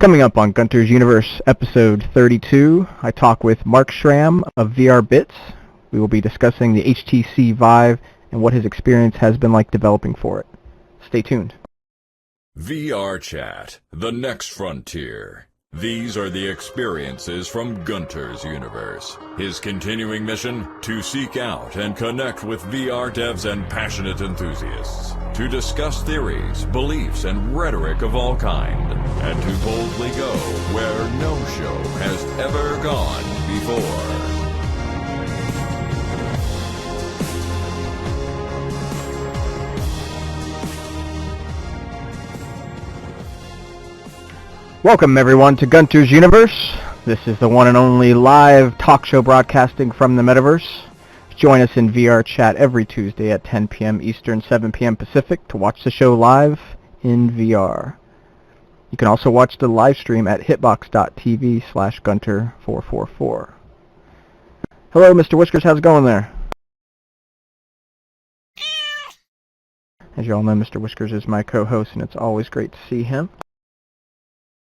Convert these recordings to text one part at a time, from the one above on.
Coming up on Gunters Universe, episode 32, I talk with Mark Schramm of VR Bits. We will be discussing the HTC VIVE and what his experience has been like developing for it. Stay tuned. VR Chat, the next frontier. These are the experiences from Gunters Universe. His continuing mission, to seek out and connect with VR devs and passionate enthusiasts, to discuss theories, beliefs, and rhetoric of all kind, and to boldly go where no show has ever gone before. Welcome everyone to Gunters Universe. This is the one and only live talk show broadcasting from the metaverse. Join us in VR Chat every Tuesday at 10 p.m. Eastern, 7 p.m. Pacific to watch the show live in VR. You can also watch the live stream at hitbox.tv/Gunter444. Hello, Mr. Whiskers. How's it going there? As you all know, Mr. Whiskers is my co-host, and it's always great to see him.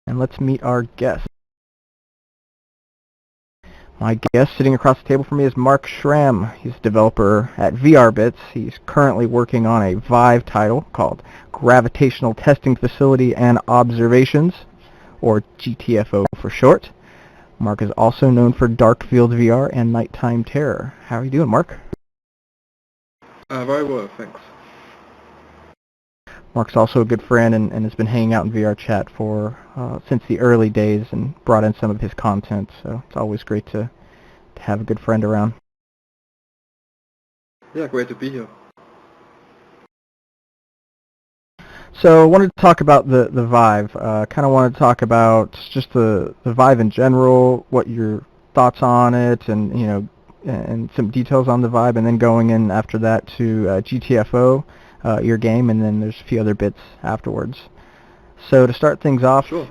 And let's meet our guest. My guest sitting across the table from me is Mark Schramm. He's a developer at VR Bits. He's currently working on a VIVE title called Gravitational Testing Facility and Observations, or GTFO for short. Mark is also known for Darkfield VR and Nighttime Terror. How are you doing, Mark? Very well, thanks. Mark's also a good friend and has been hanging out in VR Chat for since the early days and brought in some of his content, so it's always great to have a good friend around. Yeah, great to be here. So I wanted to talk about the VIVE. Kind of wanted to talk about just the VIVE in general, what your thoughts on it, and and some details on the VIVE, and then going in after that to GTFO. Your game, and then there's a few other bits afterwards. So to start things off, sure.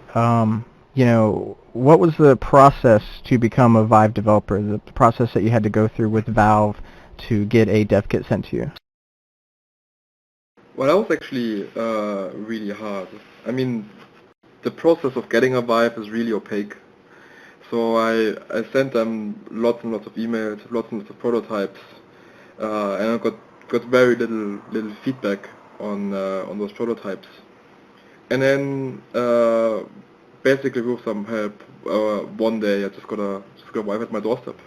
What was the process to become a VIVE developer, the process that you had to go through with Valve to get a dev kit sent to you? Well, that was actually really hard. I mean, the process of getting a VIVE is really opaque. So I sent them lots and lots of emails, lots and lots of prototypes, and I got very little feedback on those prototypes, and then basically with some help, one day I just got a VIVE at my doorstep.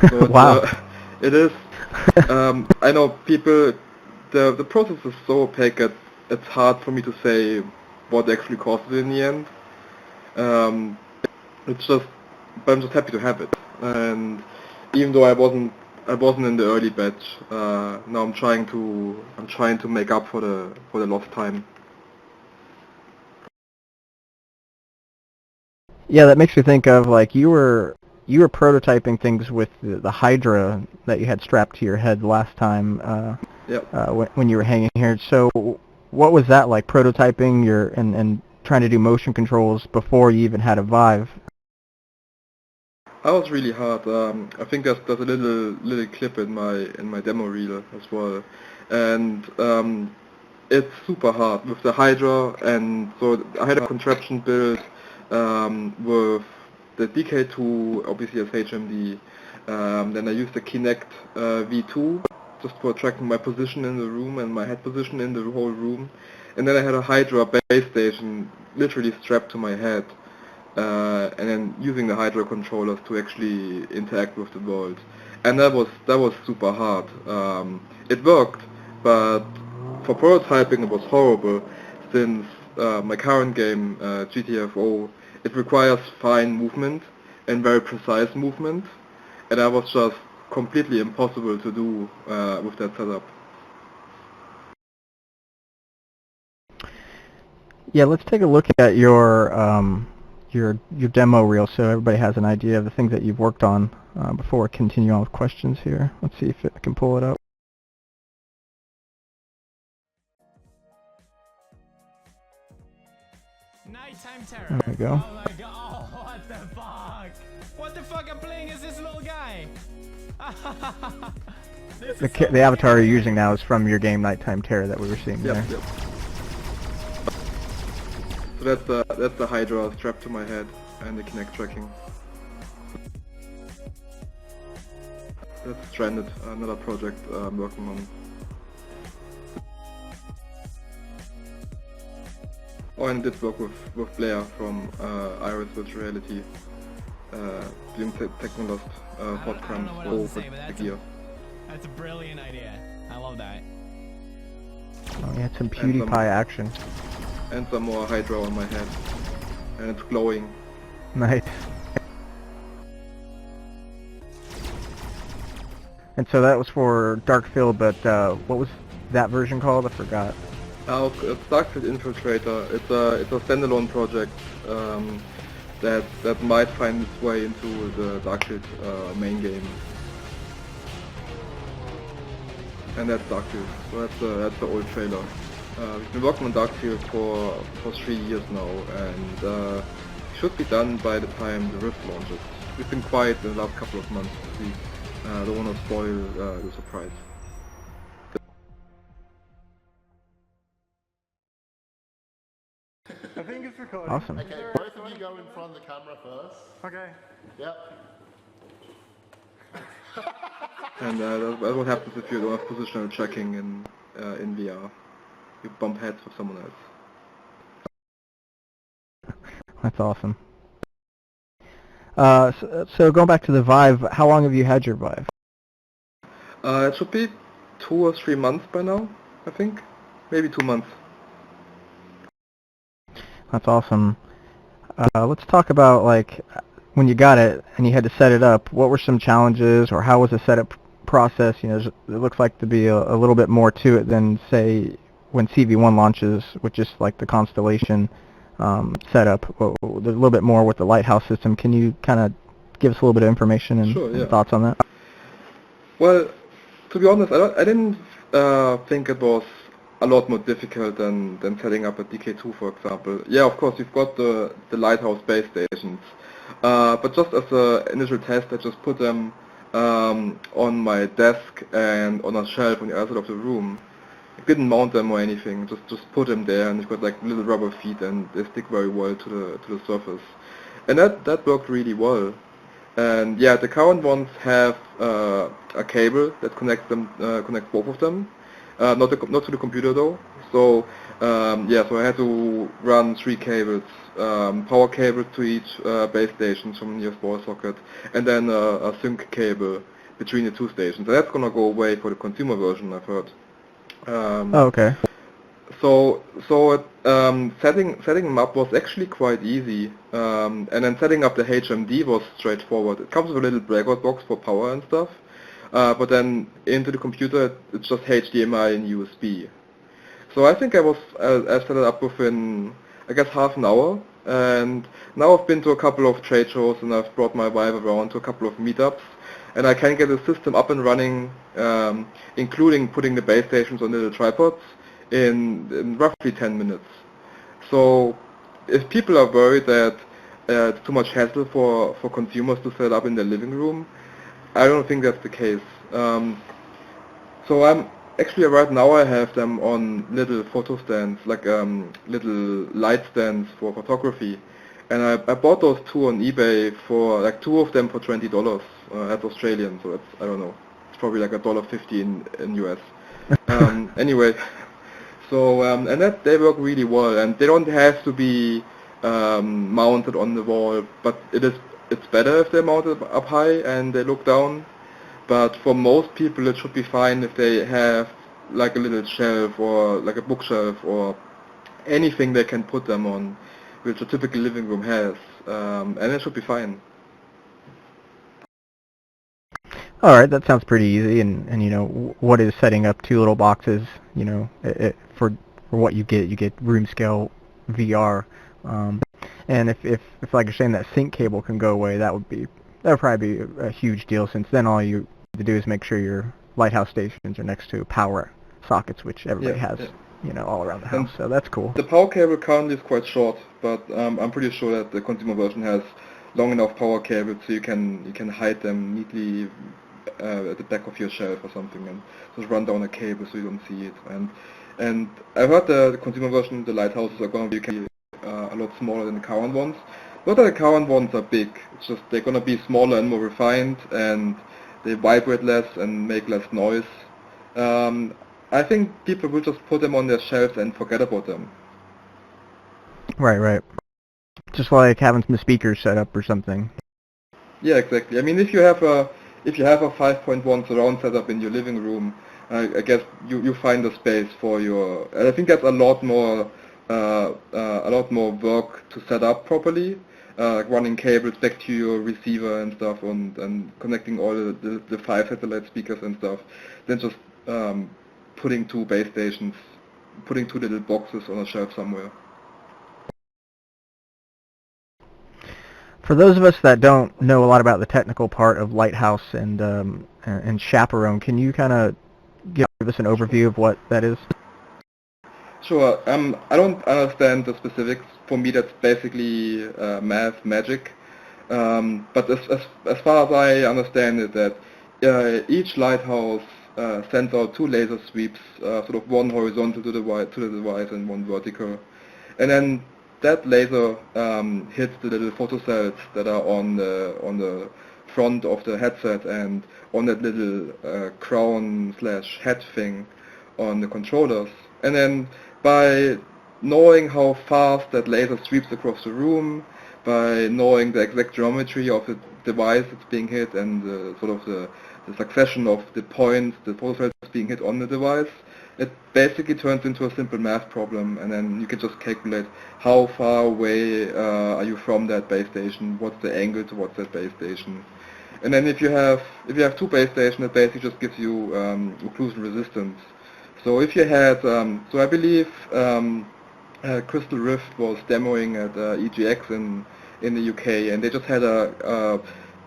So wow. It is. I know people. The process is so opaque that it's hard for me to say what actually caused it in the end. But I'm just happy to have it, and even though I wasn't in the early batch, now I'm trying to make up for the lost time. Yeah, that makes me think of like you were prototyping things with the Hydra that you had strapped to your head last time. Yep. When you were hanging here. So what was that like, prototyping and trying to do motion controls before you even had a VIVE? That was really hard. I think there's a little clip in my demo reel as well, and it's super hard with the Hydra. And so I had a contraption built with the DK2 obviously as HMD. Then I used the Kinect V2 just for tracking my position in the room and my head position in the whole room. And then I had a Hydra base station literally strapped to my head. And then using the Hydra controllers to actually interact with the world, and that was super hard. It worked, but for prototyping it was horrible, since my current game, GTFO, it requires fine movement and very precise movement, and that was just completely impossible to do with that setup. Yeah, let's take a look at your demo reel so everybody has an idea of the things that you've worked on before we continue on with questions here. Let's see if I can pull it up. Nighttime Terror. There we go. Oh my god, oh, what the fuck? What the fuck I'm playing as this little guy? The avatar you're using now is from your game Nighttime Terror that we were seeing there. Yep. So that's the Hydra strapped to my head and the Kinect tracking. That's Stranded, another project I'm working on. Oh, and did work with Blair from Iris Virtual Reality, doing Technolost podcasts for the gear. That's a brilliant idea. I love that. Oh yeah, some PewDiePie action. And some more Hydra on my head. And it's glowing. Nice. And so that was for Darkfield, but what was that version called? I forgot. It's Darkfield Infiltrator. It's a standalone project that might find its way into the Darkfield main game. And that's Darkfield. So that's the old trailer. We've been working on Darkfield for 3 years now, and it should be done by the time the Rift launches. We've been quiet in the last couple of months. We don't want to spoil the surprise. I think it's recording. Awesome. Okay, both of you go in front of the camera first. Okay. Yep. And that's what happens if you don't have positional tracking in VR. You bump heads with someone else. That's awesome. So going back to the VIVE, how long have you had your VIVE? It should be 2 or 3 months by now, I think. Maybe 2 months. That's awesome. Let's talk about like when you got it and you had to set it up. What were some challenges, or how was the setup process? You know, it looks like to be a little bit more to it than say when CV1 launches, with just like the Constellation setup. There's a little bit more with the Lighthouse system. Can you kind of give us a little bit of information and, Sure, yeah. and thoughts on that? Well, to be honest, I didn't think it was a lot more difficult than setting up a DK2, for example. Yeah, of course, you've got the Lighthouse base stations, but just as an initial test, I just put them on my desk and on a shelf on the other side of the room. I didn't mount them or anything, just put them there, and you've got like little rubber feet, and they stick very well to the surface. And that worked really well. And yeah, the current ones have a cable that connects both of them. Not to the computer though. So yeah, so I had to run 3 cables, power cables to each base station from the nearest wall socket, and then a sync cable between the 2 stations. And that's gonna go away for the consumer version, I've heard. Oh, okay. So setting them up was actually quite easy, and then setting up the HMD was straightforward. It comes with a little breakout box for power and stuff. But then into the computer, it's just HDMI and USB. So I think I set it up within, I guess, half an hour. And now I've been to a couple of trade shows, and I've brought my VIVE around to a couple of meetups, and I can get the system up and running, including putting the base stations on little tripods, in roughly 10 minutes. So if people are worried that it's too much hassle for consumers to set up in their living room, I don't think that's the case. So I'm actually right now I have them on little photo stands, like little light stands for photography, and I bought those 2 on eBay for like 2 of them for $20. That's Australian, so that's, I don't know, it's probably like $1.50 in US. Anyway, so and that they work really well, and they don't have to be mounted on the wall, but it's better if they're mounted up high and they look down. But for most people it should be fine if they have like a little shelf or like a bookshelf or anything they can put them on, which a typical living room has, and it should be fine. Alright, that sounds pretty easy, and you know, what is setting up 2 little boxes, you know, for what you get room scale VR. And if like you're saying, that sync cable can go away, that would probably be a huge deal, since then all you need to do is make sure your Lighthouse stations are next to power sockets, which everybody has, you know, all around the house. So that's cool. The power cable currently is quite short, but I'm pretty sure that the consumer version has long enough power cables so you can hide them neatly at the back of your shelf or something, and just run down a cable so you don't see it. And I heard the consumer version, the Lighthouses, are going to be a a lot smaller than the current ones. Not that the current ones are big, it's just they're gonna be smaller and more refined, and they vibrate less and make less noise. I think people will just put them on their shelves and forget about them. Right, right. Just like having some speakers set up or something. Yeah, exactly. I mean, if you have a 5.1 surround setup in your living room, I guess you find a space for your. And I think that's a lot more work to set up properly, like running cables back to your receiver and stuff, and connecting all the 5 satellite speakers and stuff, than just putting 2 base stations, putting 2 little boxes on a shelf somewhere. For those of us that don't know a lot about the technical part of Lighthouse and Chaperone, can you kind of give us an overview of what that is? Sure. I don't understand the specifics. For me, that's basically math magic. But as far as I understand it, that each lighthouse sends out 2 laser sweeps, sort of one horizontal to the device and one vertical, and then that laser hits the little photocells that are on the front of the headset and on that little crown/head thing on the controllers. And then by knowing how fast that laser sweeps across the room, by knowing the exact geometry of the device that's being hit and the succession of the points, the photocells being hit on the device, it basically turns into a simple math problem, and then you can just calculate how far away are you from that base station, what's the angle towards that base station. And then if you have 2 base stations, it basically just gives you occlusion resistance. So if you had, so I believe Crystal Rift was demoing at EGX in the UK, and they just had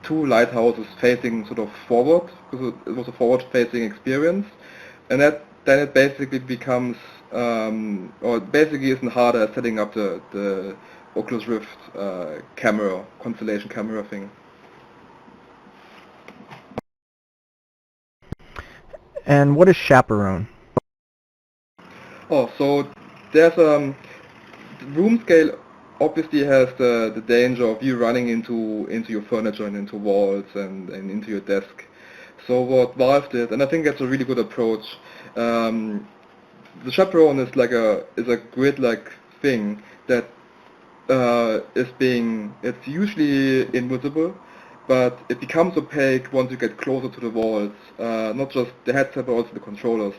2 lighthouses facing sort of forward, because it was a forward-facing experience, and then it basically becomes, or it basically isn't harder at setting up the Oculus Rift camera, constellation camera thing. And what is Chaperone? Oh, so there's room scale obviously has the danger of you running into your furniture and into walls and into your desk. So what Valve did, and I think that's a really good approach. The Chaperone is a grid-like thing that it's usually invisible, but it becomes opaque once you get closer to the walls, not just the headset but also the controllers.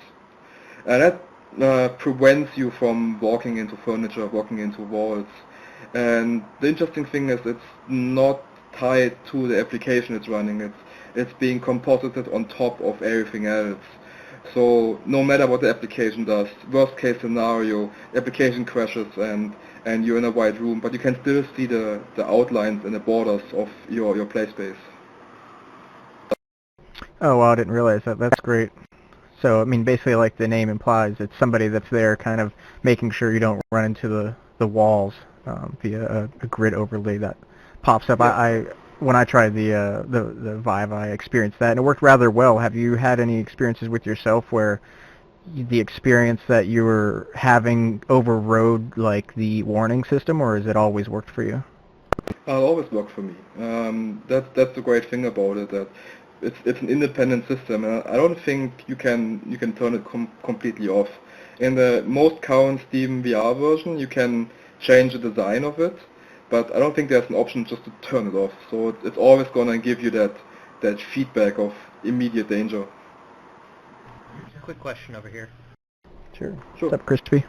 And that prevents you from walking into furniture, walking into walls. And the interesting thing is it's not tied to the application it's running. It's being composited on top of everything else. So no matter what the application does, worst case scenario, application crashes and you're in a white room, but you can still see the outlines and the borders of your play space. Oh, wow, I didn't realize that. That's great. So, I mean, basically, like the name implies, it's somebody that's there kind of making sure you don't run into the walls via a grid overlay that pops up. Yeah. When I tried the VIVE, I experienced that, and it worked rather well. Have you had any experiences with yourself where the experience that you were having overrode like the warning system, or has it always worked for you? It always worked for me. That's the great thing about it, that it's an independent system, and I don't think you can turn it completely off. In the most current Steam VR version, you can change the design of it, but I don't think there's an option just to turn it off. So it's always gonna give you that feedback of immediate danger. Quick question over here. Sure. Sure. What's up, Crispy?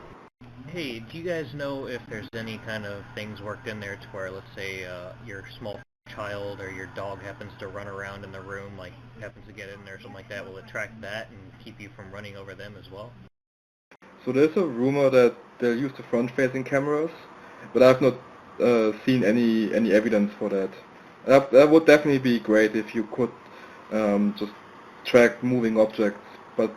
Hey, do you guys know if there's any kind of things worked in there to where, let's say, your small child or your dog happens to run around in the room, like happens to get in there or something like that, will it track that and keep you from running over them as well? So there's a rumor that they'll use the front-facing cameras, but I've not seen any evidence for that. That would definitely be great if you could just track moving objects. But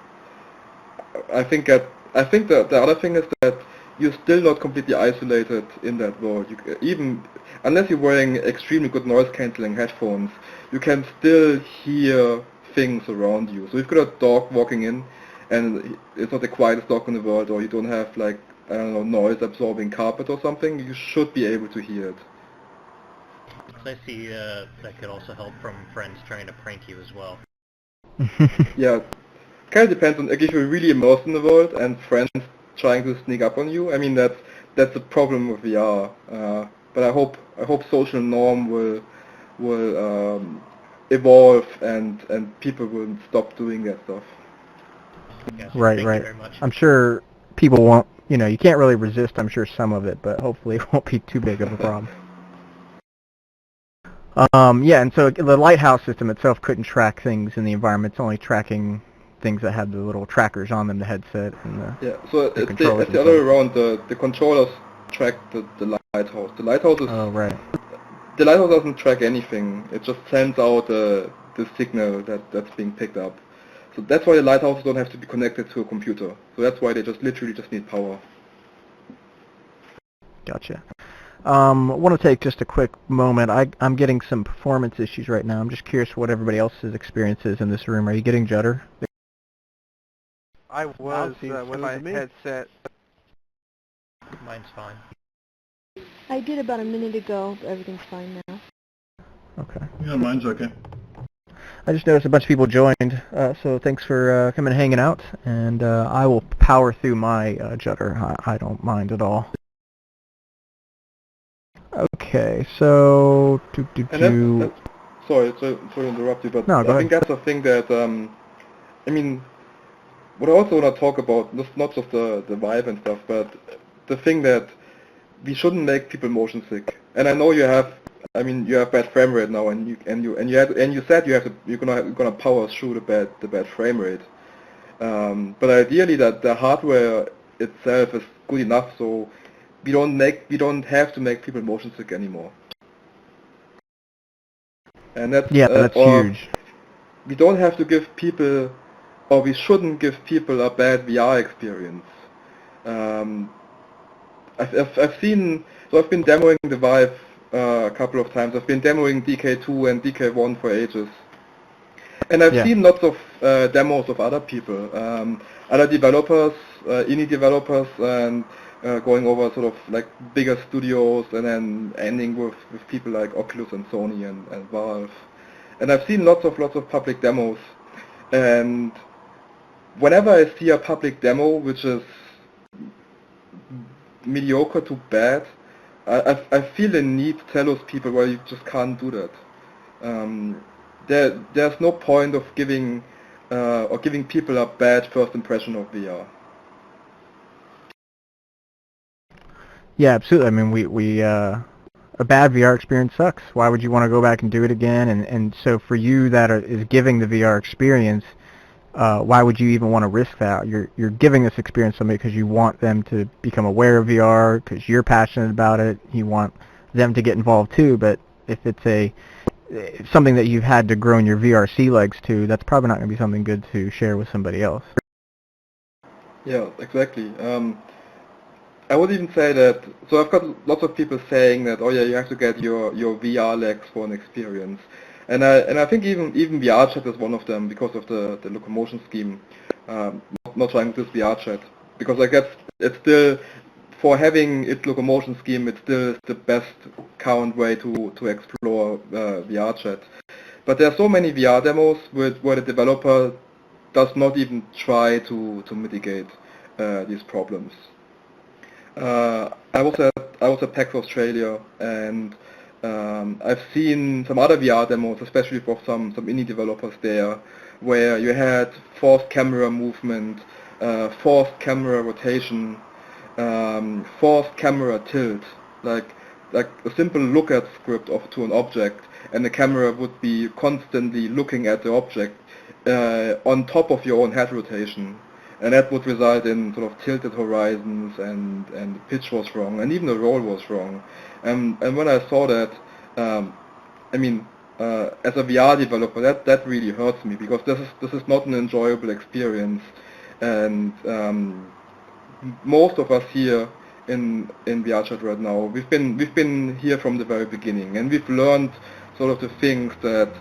I think that the other thing is that you're still not completely isolated in that world. Even unless you're wearing extremely good noise cancelling headphones, you can still hear things around you. So if you've got a dog walking in, and it's not the quietest dog in the world, or you don't have like I don't know, noise absorbing carpet or something, you should be able to hear it. I see that could also help from friends trying to prank you as well. Yeah, kind of depends on, like, if you're really immersed in the world and friends trying to sneak up on you. I mean, that's a problem with VR. But I hope social norm will evolve and people will stop doing that stuff. Yes, Right, thank you right. very much. I'm sure people won't, you can't really resist, I'm sure, some of it, but hopefully it won't be too big of a problem. Yeah, and so the lighthouse system itself couldn't track things in the environment. It's only tracking things that had the little trackers on them, the headset and the Yeah, so the it's controllers the other way themselves. around. The controllers track the lighthouse. The lighthouse is Oh, right. the lighthouse doesn't track anything. It just sends out the signal that's being picked up. So that's why the lighthouses don't have to be connected to a computer. So that's why they literally just need power. Gotcha. I want to take just a quick moment. I'm getting some performance issues right now. I'm just curious what everybody else's experience is in this room. Are you getting judder? I was with my headset. Mine's fine. I did about a minute ago, but everything's fine now. Okay. Yeah, mine's okay. I just noticed a bunch of people joined, so thanks for coming and hanging out, and I will power through my judder. I don't mind at all. Okay, so Sorry to interrupt you, but No, go I think ahead. that's a thing that I mean, what I also want to talk about, not just the VIVE and stuff, but the thing that we shouldn't make people motion sick. And I know you have bad frame rate now, and you said you're gonna power through the bad frame rate. But ideally, that the hardware itself is good enough, so we don't have to make people motion sick anymore. And that's that's huge. We don't have to give people, or we shouldn't give people a bad VR experience. I've been demoing the VIVE a couple of times. I've been demoing DK2 and DK1 for ages. And I've seen lots of demos of other people, other developers, indie developers, and going over sort of like bigger studios and then ending with people like Oculus and Sony and Valve. And I've seen lots of public demos. And whenever I see a public demo which is mediocre to bad, I feel the need to tell those people, well, you just can't do that. There's no point of giving people a bad first impression of VR. Yeah, absolutely. I mean, we a bad VR experience sucks. Why would you want to go back and do it again? And so for you that is giving the VR experience, why would you even want to risk that? You're giving this experience to somebody because you want them to become aware of VR, because you're passionate about it. You want them to get involved too. But if it's something that you've had to grow in your VR sea legs to, that's probably not going to be something good to share with somebody else. Yeah, exactly. I would even say that, so I've got lots of people saying that, oh yeah, you have to get your VR legs for an experience. And I think even VR chat is one of them because of the locomotion scheme. Not trying with this VR chat, because I guess it's still, for having its locomotion scheme, it's still the best current way to explore VR chat. But there are so many VR demos where the developer does not even try to mitigate these problems. I was at PAX Australia, and I've seen some other VR demos, especially for some indie developers there, where you had forced camera movement, forced camera rotation, forced camera tilt, like a simple look at script to an object, and the camera would be constantly looking at the object on top of your own head rotation. And that would result in sort of tilted horizons, and the pitch was wrong, and even the roll was wrong. And when I saw that, as a VR developer, that really hurts me, because this is not an enjoyable experience. And most of us here in VR chat right now, we've been here from the very beginning, and we've learned sort of the things that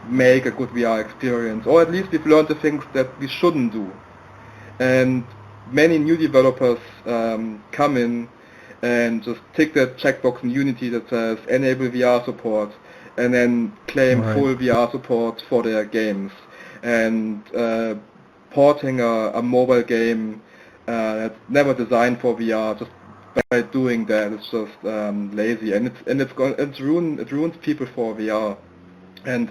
make a good VR experience, or at least we've learned the things that we shouldn't do. And many new developers come in and just tick that checkbox in Unity that says enable VR support, and then claim full VR support for their games. And porting a mobile game that's never designed for VR, just by doing that, it's just lazy, and it ruins people for VR. And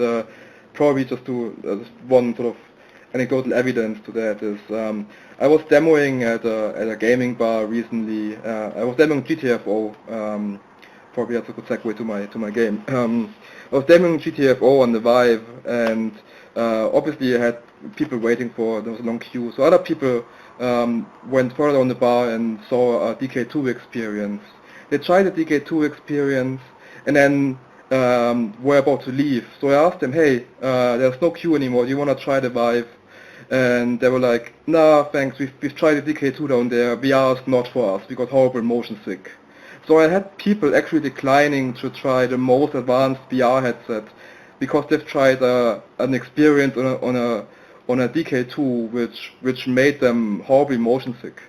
probably just to one sort of anecdotal evidence to that is I was demoing at a gaming bar recently. I was demoing GTFO. Probably that's a good segue to my game. I was demoing GTFO on the VIVE, and obviously I had people waiting there was a long queue. So other people went further on the bar and saw a DK2 experience. They tried the DK2 experience and then were about to leave. So I asked them, hey, there's no queue anymore. Do you want to try the VIVE? And they were like, nah, thanks. We've tried the DK2 down there. VR is not for us. We got horrible motion sick. So I had people actually declining to try the most advanced VR headset because they've tried an experience on a DK2 which made them horribly motion sick.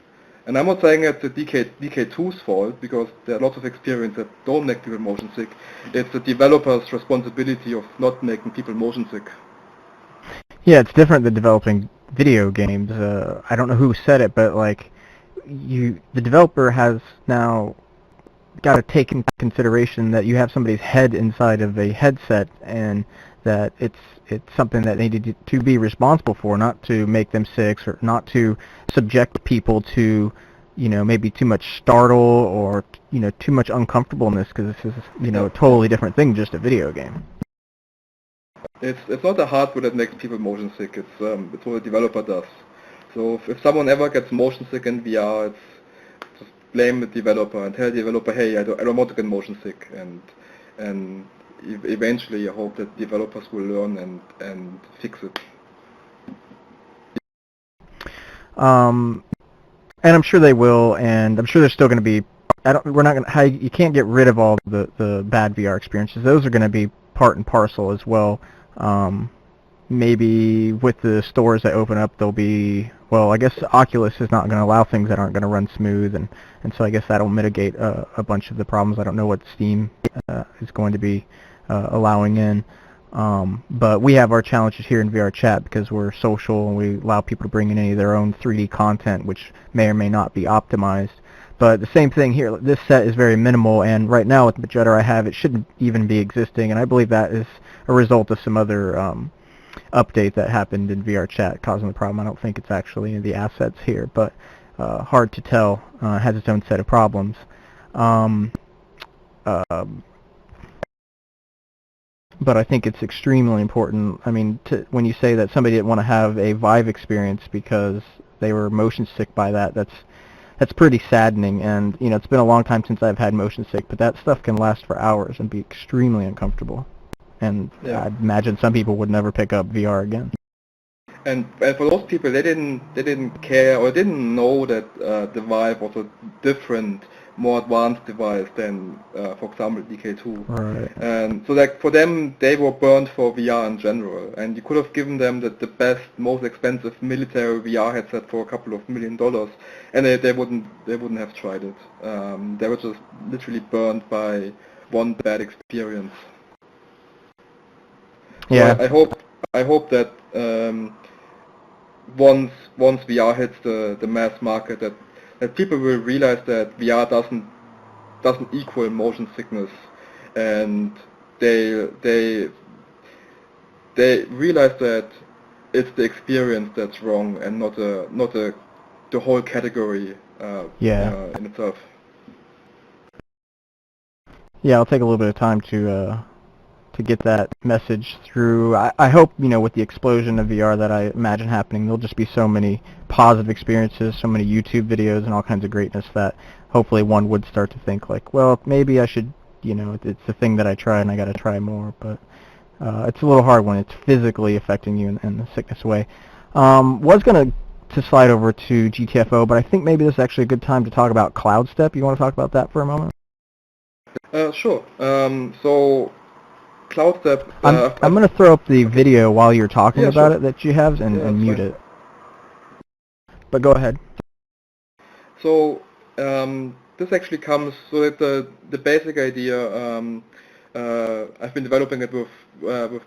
And I'm not saying it's the DK2's fault, because there are lots of experiences that don't make people motion sick. It's the developer's responsibility of not making people motion sick. Yeah, it's different than developing video games. I don't know who said it, but like, the developer has now got to take into consideration that you have somebody's head inside of a headset, and that it's something that they need to be responsible for, not to make them sick, or not to subject people to, maybe too much startle or, too much uncomfortableness, because this is, a totally different thing, just a video game. It's not the hardware that makes people motion sick, it's what the developer does. So if someone ever gets motion sick in VR, it's just blame the developer and tell the developer, hey, I don't want to get motion sick, and eventually I hope that developers will learn and fix it. And I'm sure they will, and I'm sure there's still going to be, you can't get rid of all the bad VR experiences. Those are going to be part and parcel as well. Maybe with the stores that open up, there'll be, well, I guess Oculus is not going to allow things that aren't going to run smooth, and so I guess that'll mitigate a bunch of the problems. I don't know what Steam is going to be allowing in. But we have our challenges here in VR Chat because we're social and we allow people to bring in any of their own 3D content, which may or may not be optimized. But the same thing here, this set is very minimal, and right now with the Jedi I have, it shouldn't even be existing, and I believe that is a result of some other update that happened in VR Chat causing the problem. I don't think it's actually in the assets here, but hard to tell. It has its own set of problems. But I think it's extremely important. I mean, when you say that somebody didn't want to have a VIVE experience because they were motion sick by that's pretty saddening. And it's been a long time since I've had motion sick, but that stuff can last for hours and be extremely uncomfortable. And yeah. I imagine some people would never pick up VR again. And for those people, they didn't care or didn't know that the VIVE was a different, more advanced device than, for example, DK2. Right. And so, like, for them, they were burned for VR in general. And you could have given them the best, most expensive military VR headset for a couple of $1 million, and they wouldn't have tried it. They were just literally burned by one bad experience. Yeah. So I hope that once VR hits the mass market, that people will realize that VR doesn't equal motion sickness, and they realize that it's the experience that's wrong and not the whole category in itself. Yeah, I'll take a little bit of time to get that message through. I hope, with the explosion of VR that I imagine happening, there'll just be so many positive experiences, so many YouTube videos and all kinds of greatness that hopefully one would start to think like, well, maybe I should, it's a thing that I try and I got to try more. But it's a little hard when it's physically affecting you in the sickness way. Was going to slide over to GTFO, but I think maybe this is actually a good time to talk about CloudStep. You want to talk about that for a moment? Sure. So CloudStep. I'm going to throw up the video while you're talking about sure. it that you have and mute it. But go ahead. So this actually comes, so that the basic idea, I've been developing it with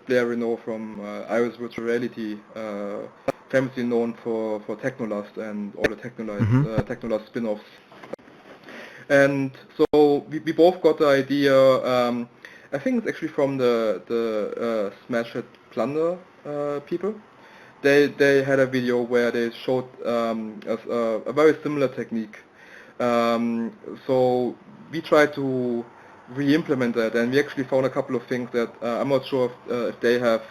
Blair Renault from Iris Virtual Reality, famously known for Technolust and all the Technolust spin-offs. And so we both got the idea, I think it's actually from the Smash Hit Plunder people. They had a video where they showed us a very similar technique. So we tried to re-implement that, and we actually found a couple of things that I'm not sure if they have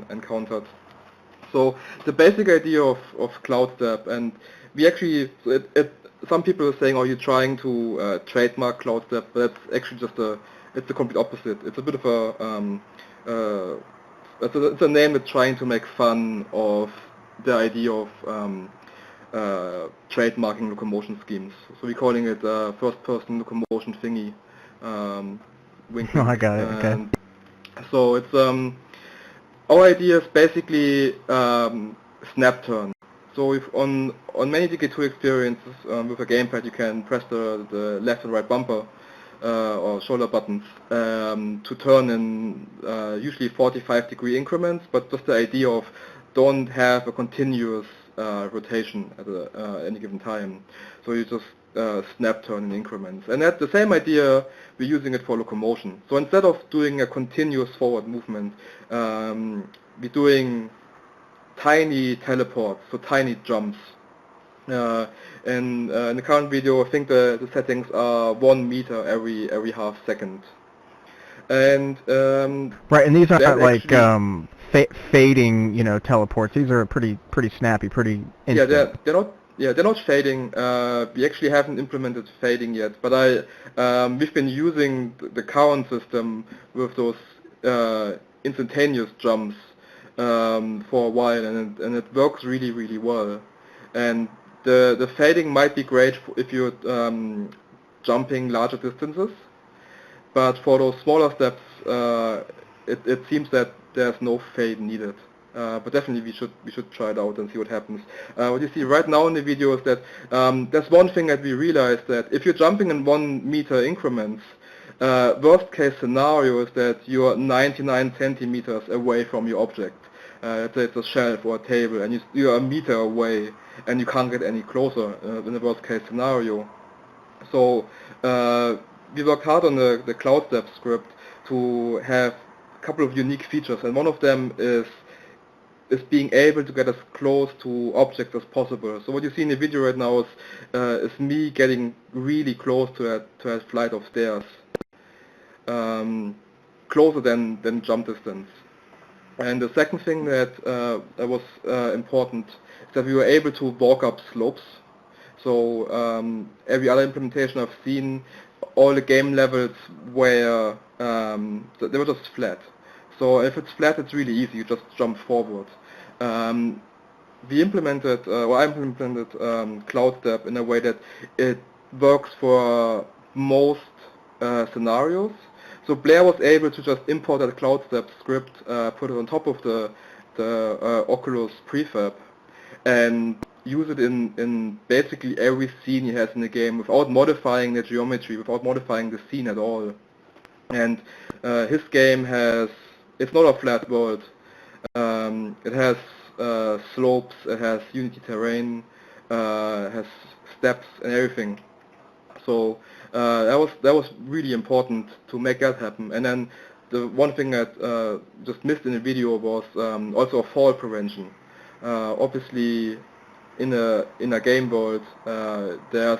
encountered. So the basic idea of cloud step, and we actually, some people are saying, are you trying to trademark cloud step? But that's actually just it's the complete opposite. It's a bit of a it's a name that's trying to make fun of the idea of trademarking locomotion schemes. So we're calling it first-person locomotion thingy. Wink, Oh, I got it. Okay. So it's our idea is basically snap turn. So if on many DK2 experiences with a gamepad, you can press the left and right bumper or shoulder buttons to turn in usually 45-degree increments, but just the idea of don't have a continuous rotation at any given time. So you just snap turn in increments. And that's the same idea, we're using it for locomotion. So instead of doing a continuous forward movement, we're doing tiny teleports, so tiny jumps. In the current video, I think the settings are 1 meter every half second. And right, and these aren't like fading, teleports. These are pretty snappy, pretty instant. Yeah, they're not fading. We actually haven't implemented fading yet, but we've been using the current system with those instantaneous jumps for a while, and it works really well. And the fading might be great if you're jumping larger distances, but for those smaller steps, it seems that there's no fade needed. But definitely we should try it out and see what happens. What you see right now in the video is that there's one thing that we realized, that if you're jumping in 1 meter increments, worst case scenario is that you're 99 centimeters away from your object. It's a shelf or a table, and you're a meter away, and you can't get any closer in the worst case scenario. So we worked hard on the cloud step script to have a couple of unique features, and one of them is being able to get as close to objects as possible. So what you see in the video right now is me getting really close to that flight of stairs, closer than jump distance. And the second thing that was important is that we were able to walk up slopes. So every other implementation I've seen, all the game levels were they were just flat. So if it's flat, it's really easy. You just jump forward. I implemented Cloud Step in a way that it works for most scenarios. So Blair was able to just import that Cloud Step script, put it on top of the Oculus prefab, and use it in basically every scene he has in the game without modifying the geometry, without modifying the scene at all. And his game it's not a flat world. It has slopes, it has Unity terrain, it has steps and everything. So that was really important to make that happen. And then the one thing that just missed in the video was also fall prevention. Obviously, in a game world, there's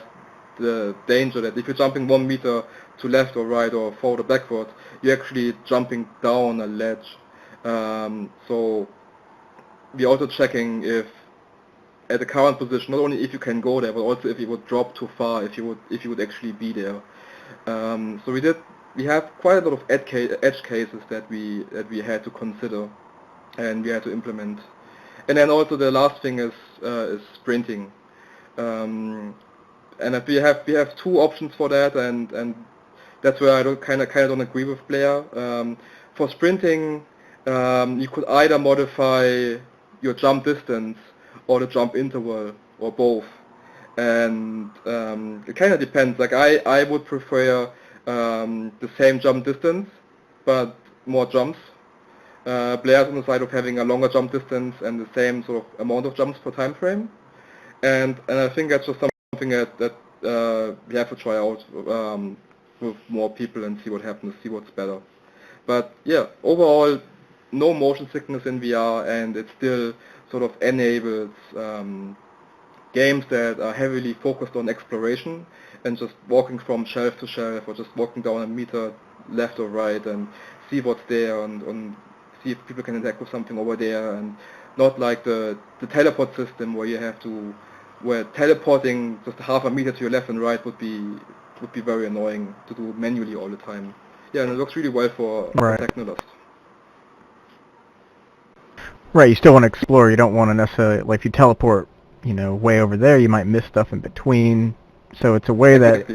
the danger that if you're jumping 1 meter to left or right or forward or backward, you're actually jumping down a ledge. So we're also checking if at the current position, not only if you can go there, but also if you would drop too far, if you would actually be there. So we have quite a lot of edge cases that we had to consider and we had to implement. And then also the last thing is sprinting. And we have two options for that, and that's where I kind of don't agree with Blair. For sprinting, you could either modify your jump distance or the jump interval, or both. and it kind of depends. Like I would prefer the same jump distance, but more jumps. Players on the side of having a longer jump distance and the same sort of amount of jumps per time frame. And I think that's just something that we have to try out with more people and see what happens, see what's better. But yeah, overall, no motion sickness in VR, and it still sort of enables games that are heavily focused on exploration and just walking from shelf to shelf or just walking down a meter left or right and see what's there and see if people can interact with something over there, and not like the teleport system where teleporting just half a meter to your left and right would be very annoying to do manually all the time. Yeah, and it works really well for technolust. Right, you still want to explore. You don't want to necessarily, like, if you teleport, way over there, you might miss stuff in between. So it's a way that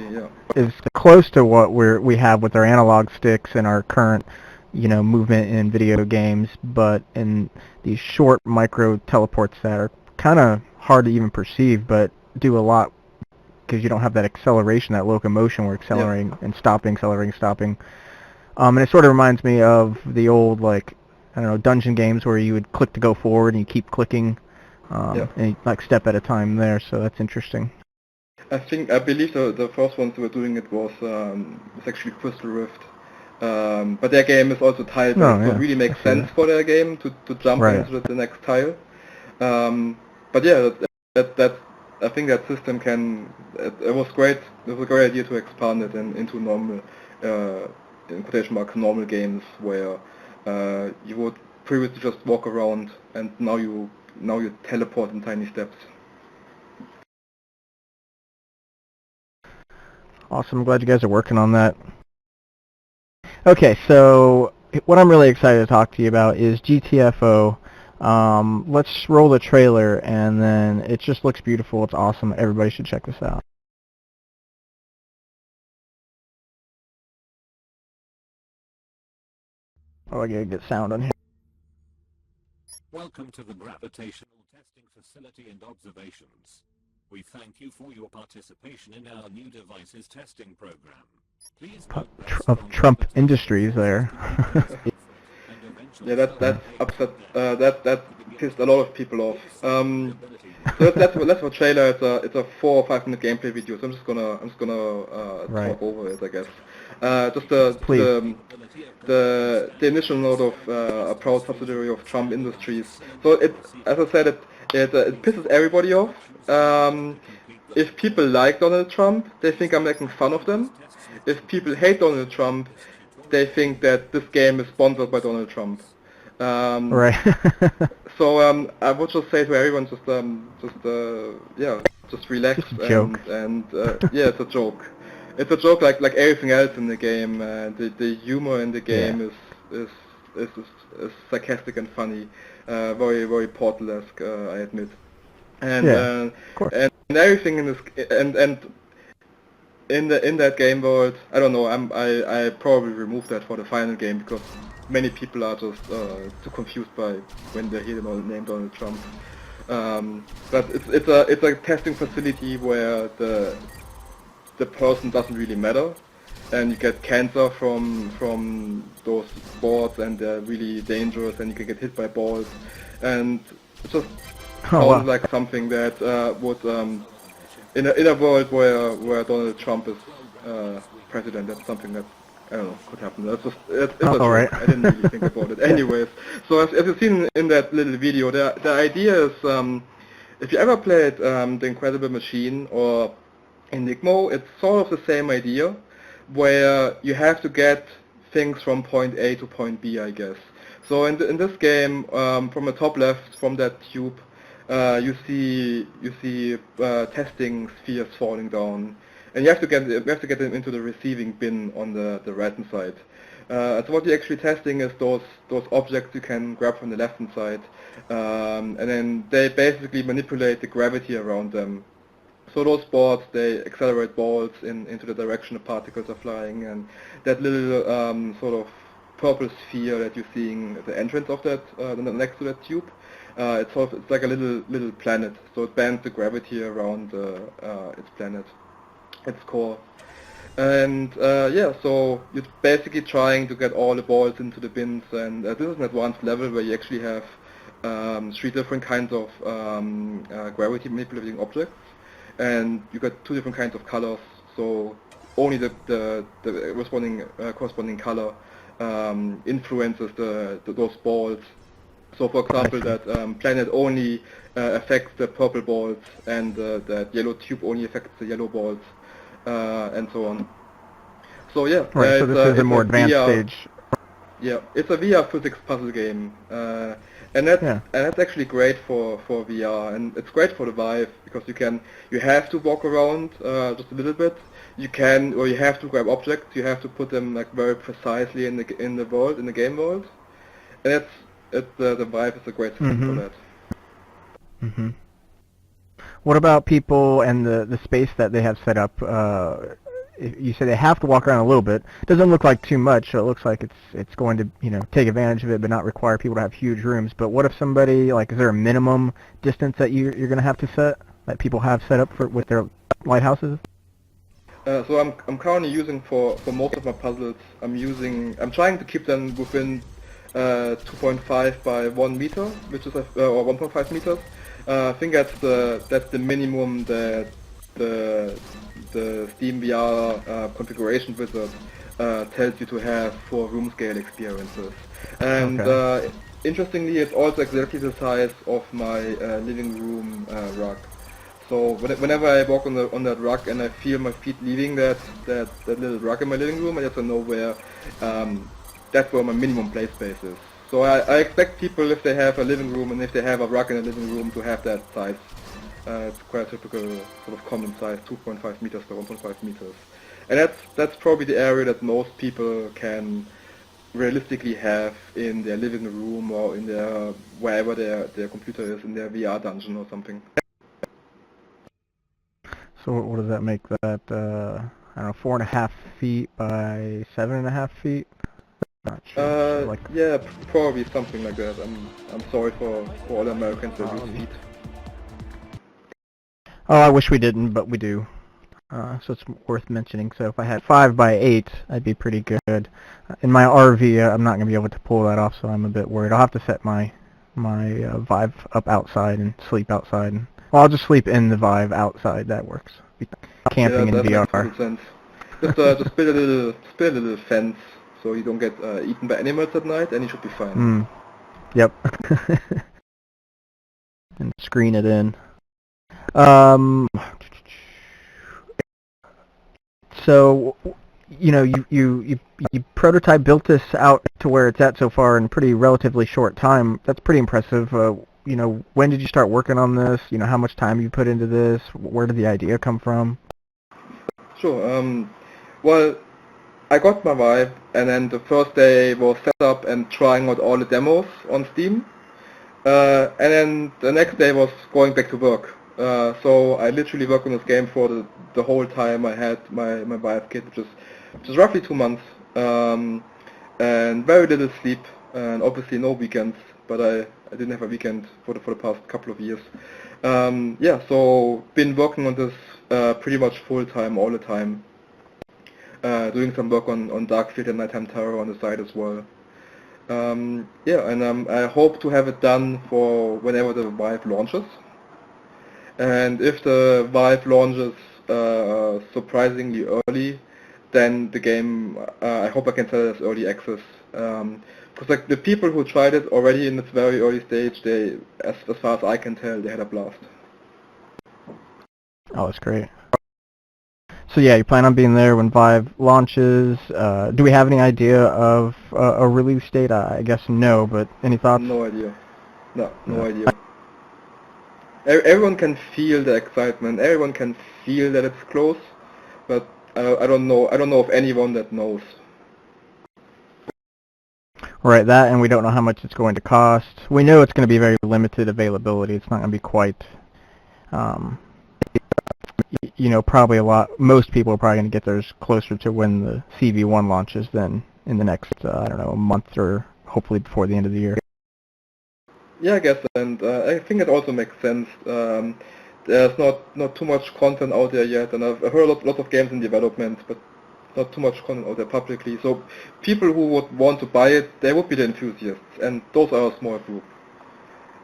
is close to what we have with our analog sticks and our current, movement in video games, but in these short micro teleports that are kind of hard to even perceive, but do a lot because you don't have that acceleration, that locomotion where accelerating and stopping, accelerating, stopping. And it sort of reminds me of the old, like, I don't know, dungeon games where you would click to go forward and you keep clicking, and you, like, step at a time there, so that's interesting. I believe the first ones who were doing it was actually Crystal Rift. But their game is also tile-based, so it really makes sense for their game to jump into the next tile. But yeah, I think that system it was great. It was a great idea to expand it into normal, in quotation marks, normal games where you would previously just walk around and now you teleport in tiny steps. Awesome. I'm glad you guys are working on that. Okay, so what I'm really excited to talk to you about is GTFO. Let's roll the trailer, and then it just looks beautiful. It's awesome. Everybody should check this out. Oh, I gotta get sound on here. Welcome to the Gravitational Testing Facility and Observations. We thank you for your participation in our new devices testing program. Please of Trump Industries there. Yeah, that upset that pissed a lot of people off. So that's for trailer. It's a 4 or 5 minute gameplay video. So I'm just gonna talk over it, I guess. Just the initial note of a proud subsidiary of Trump Industries. So it, as I said, it pisses everybody off. If people like Donald Trump, they think I'm making fun of them. If people hate Donald Trump, they think that this game is sponsored by Donald Trump. So I would just say to everyone, just relax and yeah, it's a joke. It's a joke like everything else in the game. The humor in the game is sarcastic and funny, very very Portal-esque, I admit. And and everything in this and in that game world, I don't know. I probably removed that for the final game because many people are just too confused by when they hear the name Donald Trump. But it's a testing facility where the person doesn't really matter, and you get cancer from those boards, and they're really dangerous, and you can get hit by balls, and it just sounds like something that would in a world where Donald Trump is president, that's something that, I don't know, could happen. It's a joke. I didn't really think about it. Anyways, so as you've seen in that little video, the idea is, if you ever played The Incredible Machine or Enigmo, it's sort of the same idea, where you have to get things from point A to point B, I guess. So in this game, from the top left, from that tube, you see testing spheres falling down, and you have to get them into the receiving bin on the right-hand side. So what you're actually testing is those objects you can grab from the left-hand side, and then they basically manipulate the gravity around them. So those boards, they accelerate balls into the direction the particles are flying, and that little sort of purple sphere that you're seeing at the entrance of that, next to that tube, It's like a little planet, so it bends the gravity around its planet, its core. And yeah, so you're basically trying to get all the balls into the bins, and this is an advanced level where you actually have 3 different kinds of gravity manipulating objects, and you got 2 different kinds of colors, so only the corresponding color influences those balls. So for example, that planet only affects the purple balls, and that yellow tube only affects the yellow balls, and so on. So yeah, Right, so this is a more advanced stage. Yeah, it's a VR physics puzzle game, and that's actually great for VR, and it's great for the Vive because you have to walk around just a little bit. You have to grab objects. You have to put them like very precisely in the game world, and the Vive is a great system for that. Mm-hmm. What about people and the space that they have set up? You say they have to walk around a little bit. Doesn't look like too much, so it looks like it's going to take advantage of it, but not require people to have huge rooms. But what if somebody is there a minimum distance that you're going to have to set that people have set up with their lighthouses? So I'm currently using for most of my puzzles. I'm trying to keep them within 2.5 by 1 meter, which is or 1.5 meters. I think that's the minimum that the Steam VR configuration wizard tells you to have for room scale experiences. And interestingly, it's also exactly the size of my living room rug. So whenever I walk on that rug and I feel my feet leaving that little rug in my living room, I just know where that's where my minimum play space is. So I expect people, if they have a living room and if they have a rug in a living room, to have that size. It's quite a typical sort of common size, 2.5 meters by 1.5 meters. And that's probably the area that most people can realistically have in their living room or in their wherever their computer is, in their VR dungeon or something. So what does that make that? I don't know, 4.5 feet by 7.5 feet. Not sure. Yeah, probably something like that. I'm sorry for all the Americans that use feet. Oh, I wish we didn't, but we do. So it's worth mentioning. So if I had 5 by 8, I'd be pretty good. In my RV, I'm not going to be able to pull that off, so I'm a bit worried. I'll have to set my Vive up outside and sleep outside. Well, I'll just sleep in the Vive outside. That works. Camping in VR. Makes sense. Just build a little fence so you don't get eaten by animals at night, and you should be fine. Yep. And screen it in. So, you prototype built this out to where it's at so far in a pretty relatively short time. That's pretty impressive. When did you start working on this? How much time you put into this? Where did the idea come from? Sure. Well, I got my Vive, and then the first day was set up and trying out all the demos on Steam. And then the next day was going back to work. So I literally worked on this game for the whole time I had my Vive kit, which is roughly 2 months, and very little sleep, and obviously no weekends. But I didn't have a weekend for the past couple of years. Yeah, so been working on this pretty much full time all the time. Doing some work on Darkfield and Nighttime Terror on the side as well. Yeah, and I hope to have it done for whenever the Vive launches. And if the Vive launches surprisingly early, then the game, I hope I can sell it as early access. Because the people who tried it already in its very early stage, as far as I can tell, they had a blast. Oh, that's great. So yeah, you plan on being there when Vive launches. Do we have any idea of a release date? I guess no, but any thoughts? No idea. No idea. Everyone can feel the excitement. Everyone can feel that it's close, but I don't know. I don't know of anyone that knows. Right, that, and we don't know how much it's going to cost. We know it's going to be very limited availability. It's not going to be quite, probably most people are probably going to get theirs closer to when the CV1 launches than in the next, a month or hopefully before the end of the year. Yeah, I guess, and I think it also makes sense. There's not too much content out there yet, and I've heard lots of games in development, but not too much content out there publicly. So people who would want to buy it, they would be the enthusiasts, and those are a small group.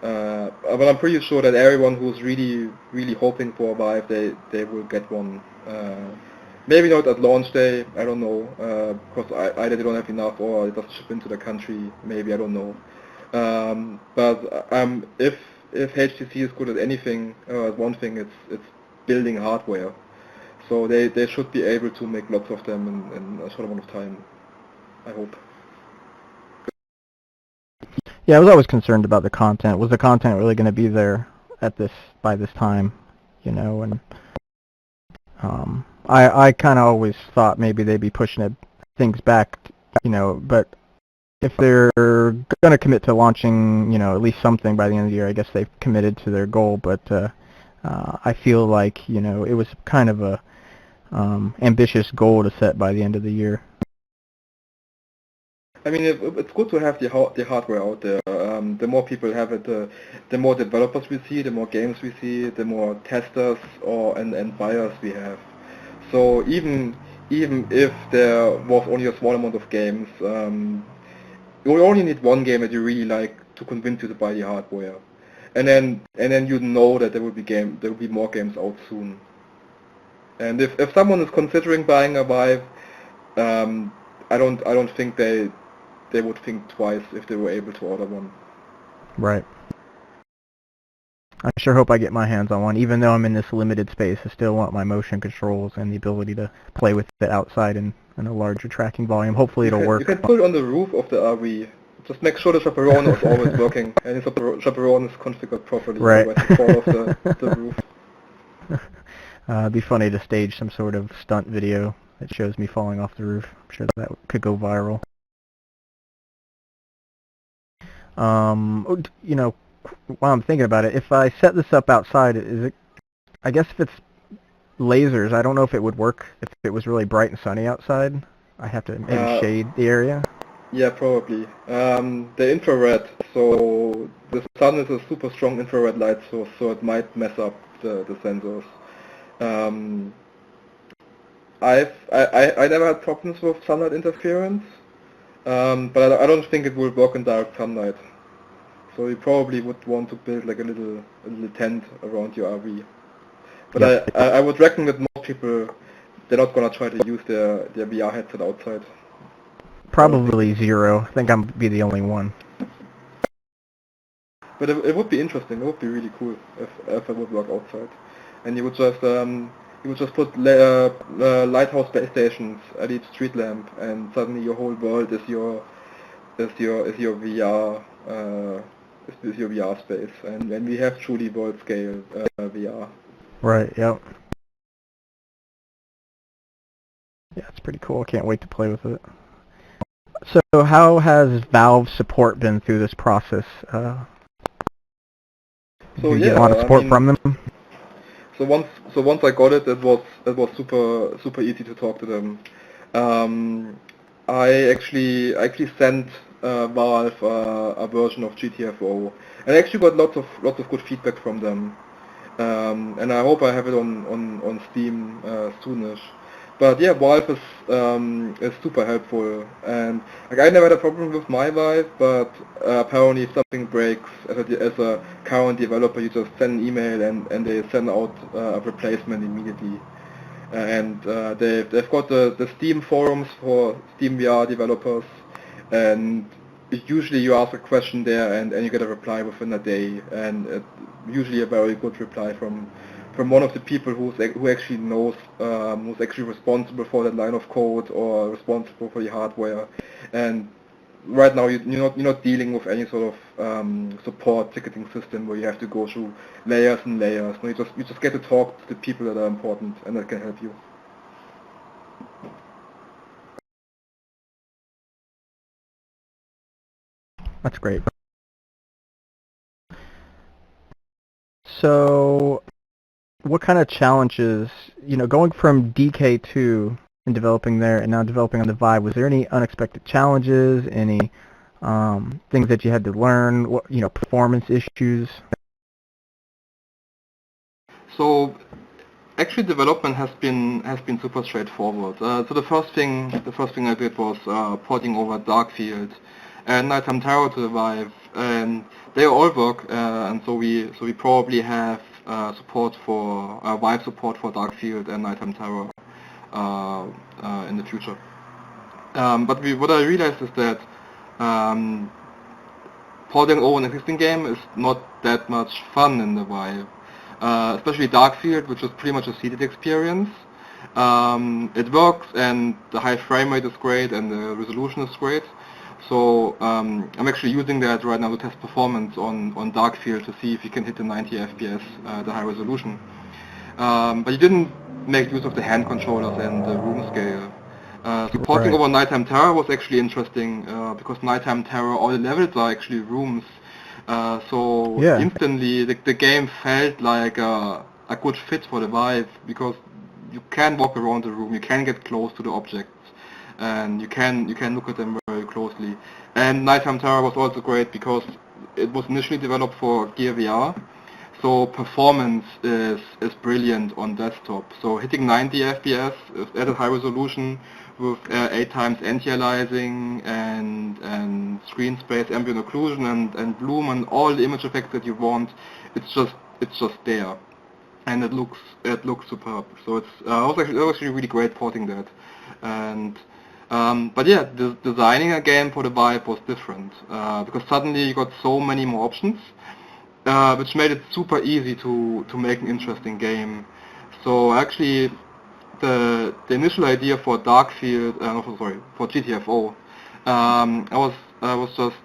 But I'm pretty sure that everyone who's really hoping for a Vive, they will get one. Maybe not at launch day, I don't know, because either they don't have enough or it doesn't ship into the country, maybe, I don't know. But if HTC is good at anything, one thing, it's building hardware. So they should be able to make lots of them in a short amount of time, I hope. Yeah, I was always concerned about the content. Was the content really going to be there by this time, you know? And I kind of always thought maybe they'd be pushing things back, you know. But if they're going to commit to launching, you know, at least something by the end of the year, I guess they've committed to their goal. But I feel like, you know, it was kind of a ambitious goal to set by the end of the year. I mean, it's good to have the hardware out there. The more people have it, the more developers we see, the more games we see, the more testers and buyers we have. So even if there was only a small amount of games, you only need one game that you really like to convince you to buy the hardware, and then you know that there will be more games out soon. And if someone is considering buying a Vive, I don't think they would think twice if they were able to order one. Right. I sure hope I get my hands on one. Even though I'm in this limited space, I still want my motion controls and the ability to play with it outside in a larger tracking volume. Hopefully it'll work. You can put it on the roof of the RV. Just make sure the chaperone is always working and the chaperone is configured properly. Right. Otherwise you fall off the roof. It'd be funny to stage some sort of stunt video that shows me falling off the roof. I'm sure that could go viral. You know, while I'm thinking about it, if I set this up outside, I guess if it's lasers, I don't know if it would work if it was really bright and sunny outside. I have to maybe shade the area. Yeah, probably. The infrared, so the sun is a super strong infrared light source, so it might mess up the sensors. I never had problems with sunlight interference, but I don't think it will work in direct sunlight. So you probably would want to build like a little tent around your RV. But yep. I would reckon that most people, they're not gonna try to use their VR headset outside. Probably zero. I think I'm be the only one. But it would be interesting. It would be really cool if it would work outside, and you would just put lighthouse base stations at each street lamp, and suddenly your whole world is your VR is your VR space, and then we have truly world scale VR. Right. Yep. Yeah, it's pretty cool. I can't wait to play with it. So how has Valve support been through this process? Did you get a lot of support from them? So once I got it, it was super easy to talk to them. I actually sent Valve a version of GTFO, and I actually got lots of good feedback from them. And I hope I have it on Steam soonish. But yeah, Valve is super helpful, and like I never had a problem with my Vive, but apparently if something breaks as a current developer, you just send an email and they send out a replacement immediately. And they've got the Steam forums for Steam VR developers, and usually you ask a question there and you get a reply within a day, and usually a very good reply from one of the people who actually knows, who's actually responsible for that line of code or responsible for the hardware. And right now you're not dealing with any sort of support ticketing system where you have to go through layers and layers. No, you just get to talk to the people that are important and that can help you. That's great. So what kind of challenges, you know, going from DK2 and developing there and now developing on the Vive, was there any unexpected challenges, any things that you had to learn, performance issues? So actually, development has been super straightforward. So the first thing I did was porting over Darkfield and Nighttime Terror to the VIVE, and they all work. And so we probably have support for VIVE support for Darkfield and Nighttime Terror in the future. But what I realized is that porting over an existing game is not that much fun in the VIVE. Especially Darkfield, which is pretty much a seated experience. It works, and the high frame rate is great, and the resolution is great. So I'm actually using that right now to test performance on Darkfield to see if you can hit the 90 FPS, the high resolution. But you didn't make use of the hand controllers and the room scale. Supporting over Nighttime Terror was actually interesting because Nighttime Terror, all the levels are actually rooms. So instantly the game felt like a good fit for the VIVE because you can walk around the room, you can get close to the objects, and you can look at them very closely. And Nighttime Terror was also great because it was initially developed for Gear VR, so performance is brilliant on desktop. So hitting 90 FPS at a high resolution with 8 times anti-aliasing and screen space, ambient occlusion and bloom and all the image effects that you want, it's just there, and it looks superb. So it was actually really great porting that. And but yeah, designing a game for the VIVE was different because suddenly you got so many more options, which made it super easy to make an interesting game. So actually, the initial idea for Darkfield, for GTFO, I was just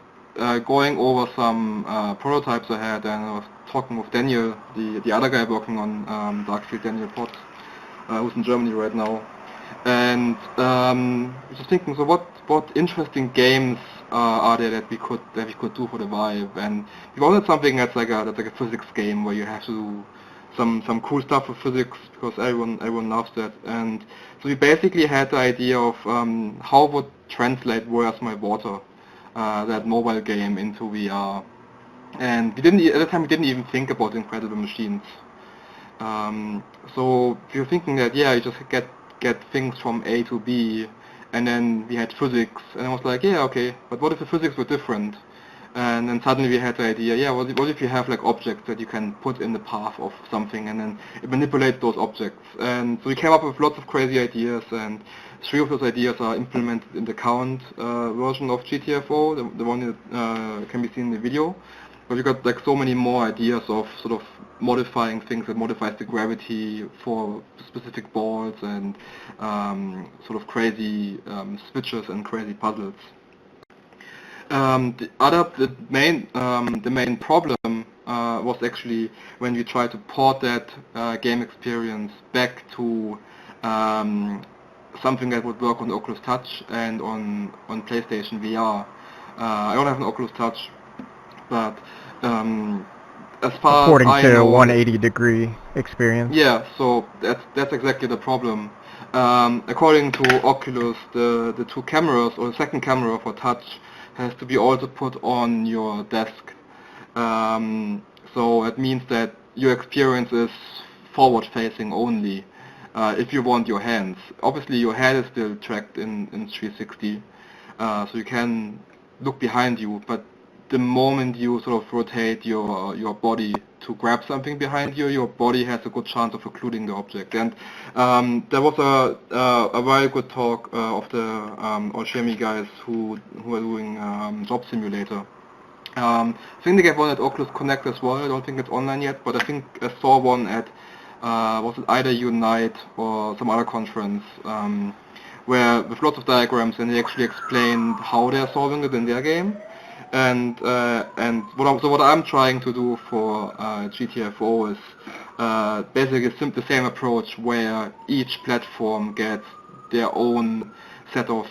going over some prototypes I had, and I was talking with Daniel, the other guy working on Darkfield, Daniel Potts, who's in Germany right now, and just thinking, so what interesting games are there that we could do for the VIVE? And we wanted something that's like a physics game where you have to do some cool stuff with physics because everyone loves that. And so we basically had the idea of how would translate Where's My Water, that mobile game, into VR. And at the time we didn't even think about Incredible Machines. So we were thinking that you just get things from A to B, and then we had physics, and I was like, yeah, okay, but what if the physics were different? And then suddenly we had the idea, what if you have like objects that you can put in the path of something, and then it manipulates those objects? And so we came up with lots of crazy ideas, and 3 of those ideas are implemented in the current version of GTFO, the one that can be seen in the video. But we got like so many more ideas of sort of modifying things that modifies the gravity for specific balls and sort of crazy switches and crazy puzzles. The main problem was actually when we tried to port that game experience back to something that would work on Oculus Touch and on PlayStation VR. I don't have an Oculus Touch, but as far according as I to know, 180-degree experience. Yeah, so that's exactly the problem. According to Oculus, the 2 cameras, or the second camera for touch, has to be also put on your desk. So it means that your experience is forward-facing only if you want your hands. Obviously, your head is still tracked in 360, so you can look behind you, but the moment you sort of rotate your body to grab something behind you, your body has a good chance of occluding the object. And there was a very good talk of the Alchemy guys who are doing Job Simulator. I think they gave one at Oculus Connect as well. I don't think it's online yet, but I think I saw one at was it either Unite or some other conference where with lots of diagrams, and they actually explained how they're solving it in their game. And what I'm trying to do for GTFO is basically the same approach where each platform gets their own set of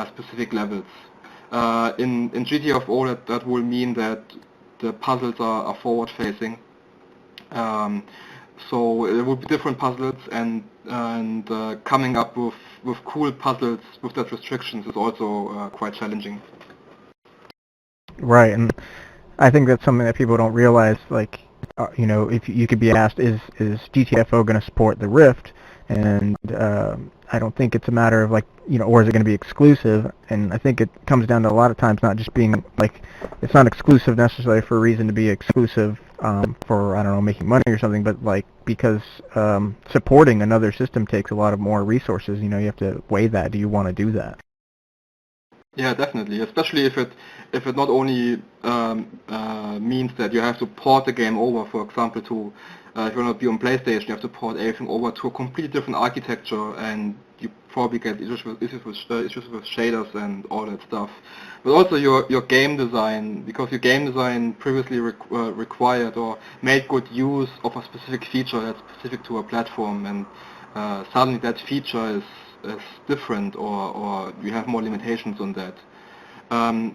specific levels. In GTFO, that will mean that the puzzles are forward facing. So there will be different puzzles, and coming up with cool puzzles with that restrictions is also quite challenging. Right, and I think that's something that people don't realize. Like, you know, if you could be asked, is GTFO going to support the Rift? And I don't think it's a matter of like, you know, or is it going to be exclusive? And I think it comes down to a lot of times not just being like, it's not exclusive necessarily for a reason to be exclusive for, I don't know, making money or something, but like because supporting another system takes a lot of more resources. You know, you have to weigh that. Do you want to do that? Yeah, definitely. Especially if it not only means that you have to port the game over, for example, to if you're not be on PlayStation, you have to port everything over to a completely different architecture, and you probably get issues with shaders and all that stuff. But also your game design, because your game design previously required or made good use of a specific feature that's specific to a platform, and suddenly that feature is different, or you have more limitations on that.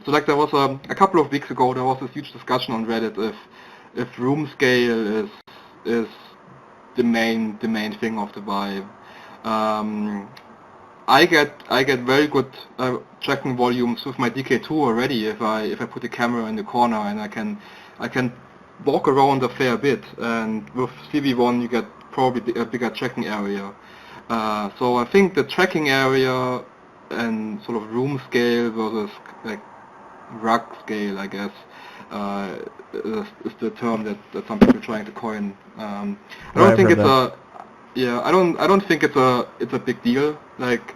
So like there was a couple of weeks ago there was this huge discussion on Reddit if room scale is the main thing of the Vive. I get very good tracking volumes with my DK2 already if I put the camera in the corner, and I can walk around a fair bit, and with CV1 you get probably a bigger tracking area. So I think the tracking area and sort of room scale versus like rug scale, I guess, is the term that some people are trying to coin. I don't think it's I don't think it's a big deal. Like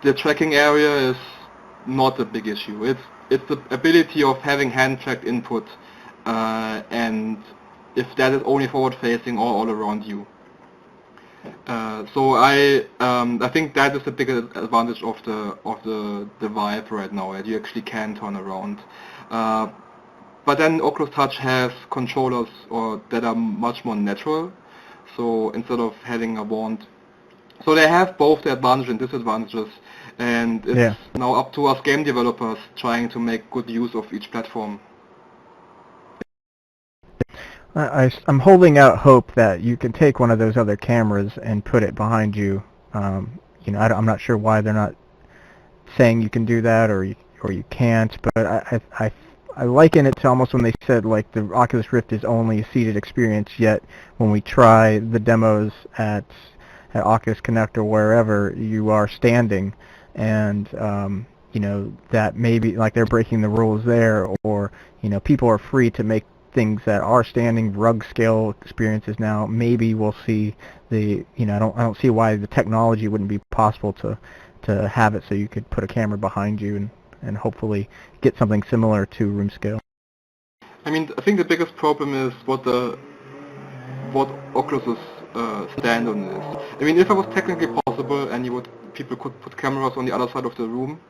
the tracking area is not a big issue. It's the ability of having hand tracked input, and if that is only forward facing or all around you. So I think that is the biggest advantage of the Vive right now, that you actually can turn around. But then Oculus Touch has controllers that are much more natural. So instead of having a wand, so they have both the advantages and disadvantages, and it's now up to us game developers trying to make good use of each platform. I'm holding out hope that you can take one of those other cameras and put it behind you. You know, I'm not sure why they're not saying you can do that or you can't, but I liken it to almost when they said like the Oculus Rift is only a seated experience, yet when we try the demos at Oculus Connect or wherever, you are standing, and you know, that maybe like they're breaking the rules there, or you know, people are free to make things that are standing rug scale experiences now. Maybe we'll see the, you know, I don't see why the technology wouldn't be possible to have it so you could put a camera behind you and hopefully get something similar to room scale. I mean, I think the biggest problem is what Oculus's stand on is. I mean, if it was technically possible and people could put cameras on the other side of the room,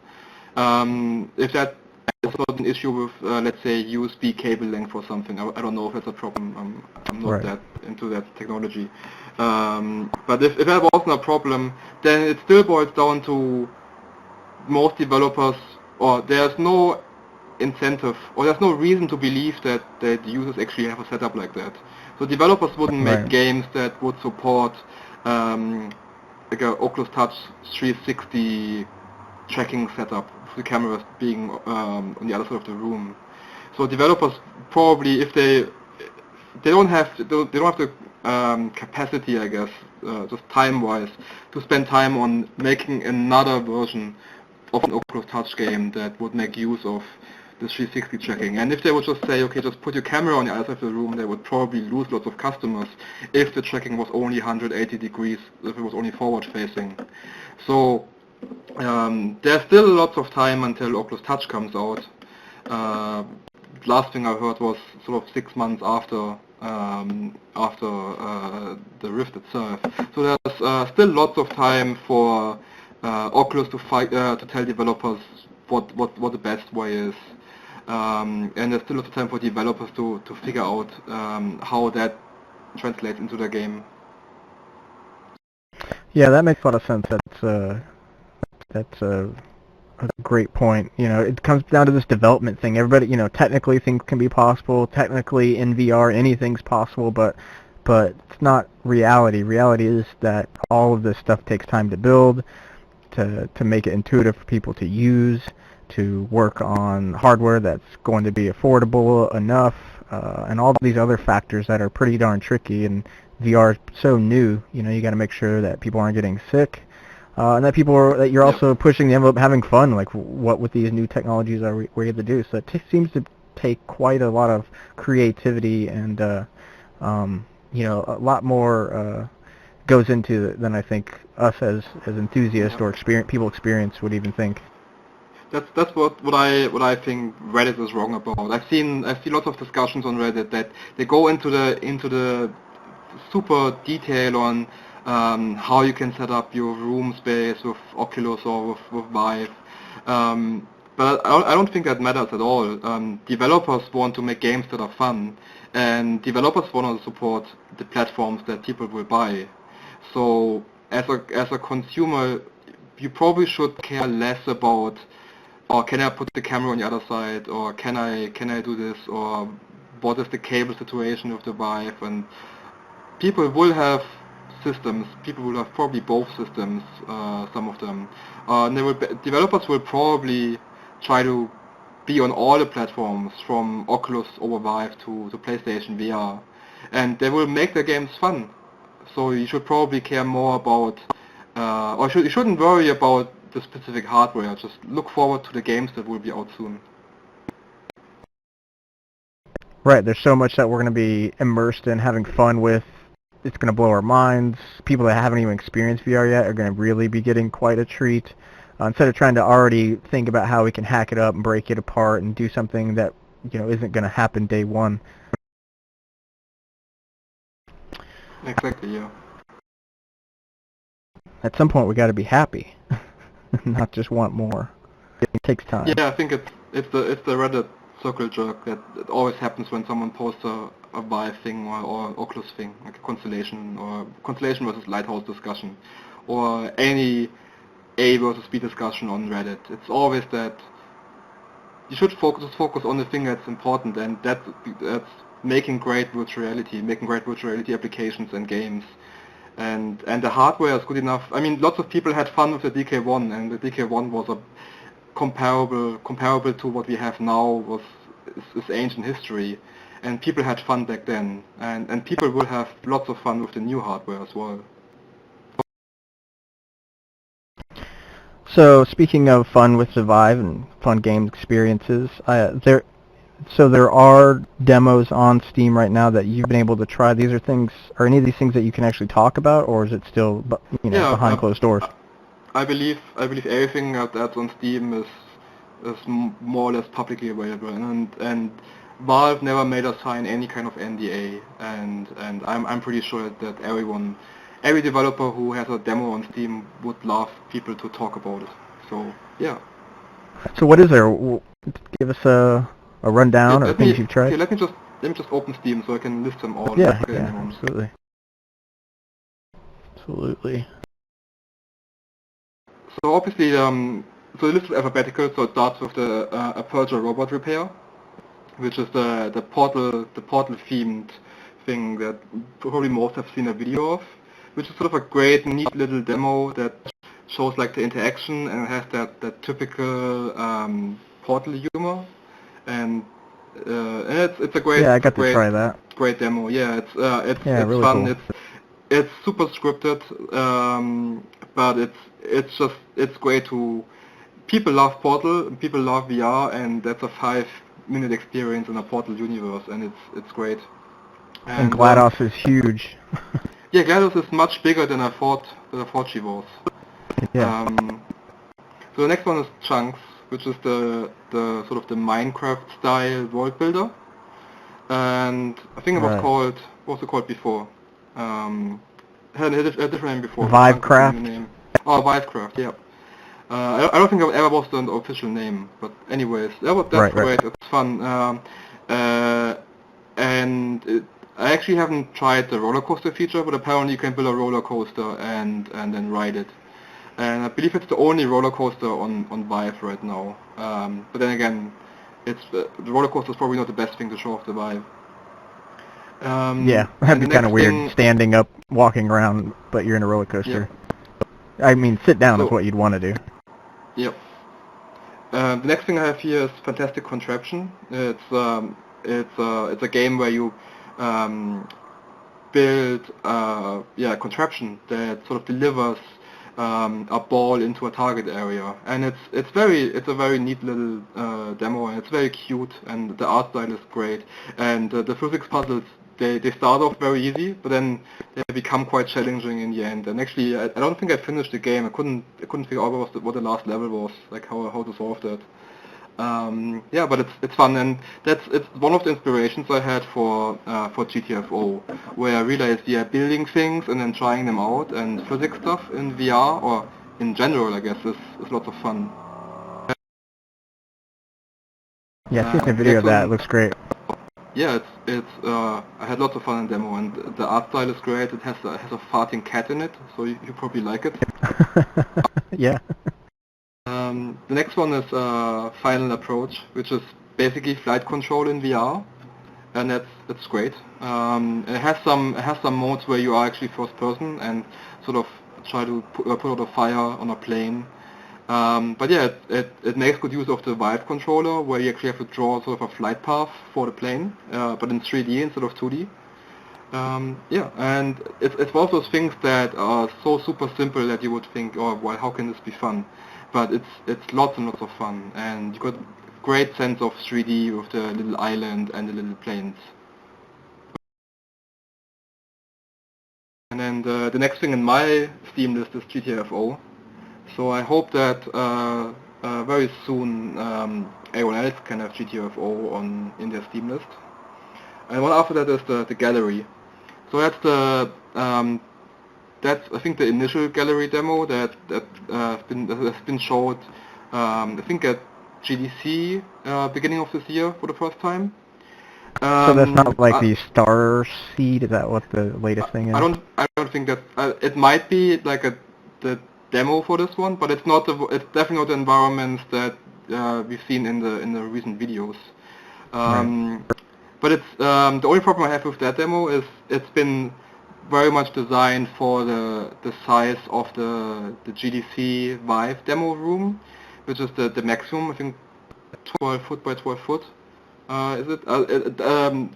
if that is not an issue with, let's say, USB cable length or something, I don't know if that's a problem. I'm not that into that technology. But if that wasn't a problem, then it still boils down to most developers, or there's no incentive, or there's no reason to believe that users actually have a setup like that. So developers wouldn't make games that would support like a Oculus Touch 360 tracking setup, with the cameras being on the other side of the room. So developers probably, if they don't have the capacity, I guess, just time-wise, to spend time on making another version of an Oculus Touch game that would make use of the 360 tracking. And if they would just say, okay, just put your camera on the other side of the room, they would probably lose lots of customers if the tracking was only 180 degrees, if it was only forward-facing. So there's still lots of time until Oculus Touch comes out. Last thing I heard was sort of 6 months after the Rift itself. So there's still lots of time for Oculus to tell developers what the best way is, and there's still lots of time for developers to figure out how that translates into the game. Yeah, that makes a lot of sense. That's a great point. You know, it comes down to this development thing. Everybody, you know, technically things can be possible. Technically in VR anything's possible, but it's not reality. Reality is that all of this stuff takes time to build, to make it intuitive for people to use. to work on hardware that's going to be affordable enough, and all these other factors that are pretty darn tricky. And VR is so new, you got to make sure that people aren't getting sick, and that that you're also pushing the envelope, having fun. Like, what with these new technologies are we able to do? So it seems to take quite a lot of creativity and a lot more goes into it than I think us as enthusiasts or people experience would even think. That's what I think Reddit is wrong about. I see lots of discussions on Reddit that they go into the super detail on how you can set up your room space with Oculus or with Vive. But I don't think that matters at all. Developers want to make games that are fun, and developers want to support the platforms that people will buy. So as a consumer, you probably should care less about, or can I put the camera on the other side, or can I do this, or what is the cable situation of the Vive. And people will have systems. People will have probably both systems. Some of them. And developers will probably try to be on all the platforms, from Oculus over Vive to PlayStation VR, and they will make their games fun. So you should probably care more about, you shouldn't worry about the specific hardware. Just look forward to the games that will be out soon. Right, there's so much that we're going to be immersed in, having fun with. It's going to blow our minds. People that haven't even experienced VR yet are going to really be getting quite a treat. Instead of trying to already think about how we can hack it up and break it apart and do something that isn't going to happen day one. Exactly, yeah. At some point, we got to be happy, not just want more. It takes time. Yeah, I think it's the Reddit circle jerk that always happens when someone posts a Vive thing or Oculus thing, like a Constellation versus Lighthouse discussion, or any A versus B discussion on Reddit. It's always that you should focus on the thing that's important, and that's making great virtual reality applications and games. And the hardware is good enough. I mean, lots of people had fun with the DK1, and the DK1 was a comparable to what we have now, is ancient history, and people had fun back then, and people will have lots of fun with the new hardware as well. So speaking of fun with the Vive and fun game experiences, there are demos on Steam right now that you've been able to try. Are any of these things that you can actually talk about, or is it still behind closed doors? I believe everything that's on Steam is more or less publicly available, and Valve never made us sign any kind of NDA, and I'm pretty sure that every developer who has a demo on Steam would love people to talk about it. So yeah. So what is there? Give us a rundown of things you've tried. Okay, let me just open Steam so I can list them all. Yeah, absolutely. Absolutely. So obviously, so the list is alphabetical. So it starts with the Aperture Robot Repair, which is the portal themed thing that probably most have seen a video of, which is sort of a great, neat little demo that shows like the interaction and has that typical portal humor, and it's a great. Yeah, I got to try that. Great demo. Yeah, it's really fun. Cool. It's super scripted, but it's great to. People love Portal, people love VR, and that's a 5-minute experience in a Portal universe, and it's great. And GLaDOS is huge. Yeah, GLaDOS is much bigger than I thought she was. Yeah. So the next one is Chunks, which is the sort of the Minecraft style world builder, and I think it was called, what was it called before? Had a different name before. Vivecraft. Oh, Vivecraft, yeah. I don't think it ever was the official name, but anyways, that's great. It's fun, and I actually haven't tried the roller coaster feature, but apparently you can build a roller coaster and then ride it. And I believe it's the only roller coaster on Vive right now. But then again, the roller coaster is probably not the best thing to show off the Vive. Yeah, that'd be kind of weird, standing up, walking around, but you're in a roller coaster. Yeah. I mean, sit down is what you'd want to do. Yep. The next thing I have here is Fantastic Contraption. It's a game where you build a contraption that sort of delivers a ball into a target area, and it's a very neat little demo, and it's very cute, and the art style is great, and the physics puzzles, they start off very easy, but then they become quite challenging in the end. And actually, I don't think I finished the game. I couldn't figure out what the last level was, like how to solve that. Yeah, but it's fun, and it's one of the inspirations I had for GTFO, where I realized, building things and then trying them out, and physics stuff in VR, or in general, I guess, is lots of fun. Yeah, I've seen a video of that. It looks great. Yeah, I had lots of fun in demo, and the art style is great. It has a farting cat in it, so you probably like it. Yeah. The next one is Final Approach, which is basically flight control in VR, and it's great. It has some modes where you are actually first person and sort of try to put out a fire on a plane. But yeah, it makes good use of the VIVE controller, where you actually have to draw sort of a flight path for the plane, but in 3D instead of 2D. Yeah, and it's one of those things that are so super simple that you would think, oh, well, how can this be fun? But it's lots and lots of fun, and you got great sense of 3D with the little island and the little planes. And then the next thing in my Steam list is GTFO. So I hope that very soon everyone else can have GTFO in their Steam list. And one after that is the gallery. So that's I think the initial gallery demo that has been showed I think at GDC beginning of this year for the first time. So that's not like the Star Seed? Is that what the latest thing is? I don't think that it might be like the demo for this one, but it's not. It's definitely not the environments that we've seen in the recent videos. Right. But it's the only problem I have with that demo is it's been very much designed for the size of the GDC VIVE demo room, which is the maximum, I think 12 foot by 12 foot. Is it?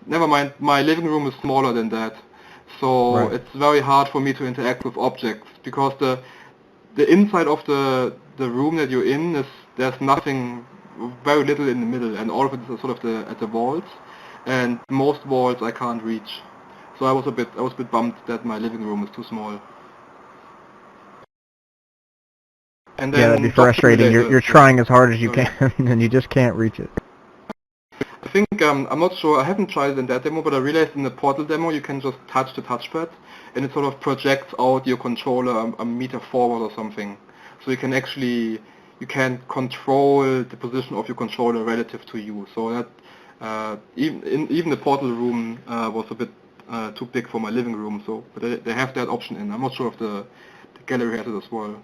Never mind, my living room is smaller than that. So Right. it's very hard for me to interact with objects, because the inside of the room that you're in there's nothing, very little in the middle, and all of it is sort of at the walls, and most walls I can't reach. So I was a bit bummed that my living room is too small. And then Yeah, that'd be frustrating. You're trying as hard as you can, and you just can't reach it. I think, I'm not sure, I haven't tried it in that demo, but I realized in the Portal demo you can just touch the touchpad, and it sort of projects out your controller a meter forward or something. So you can control the position of your controller relative to you. So that, even the Portal room was a bit too big for my living room, so but they have that option in. I'm not sure if the gallery has it as well.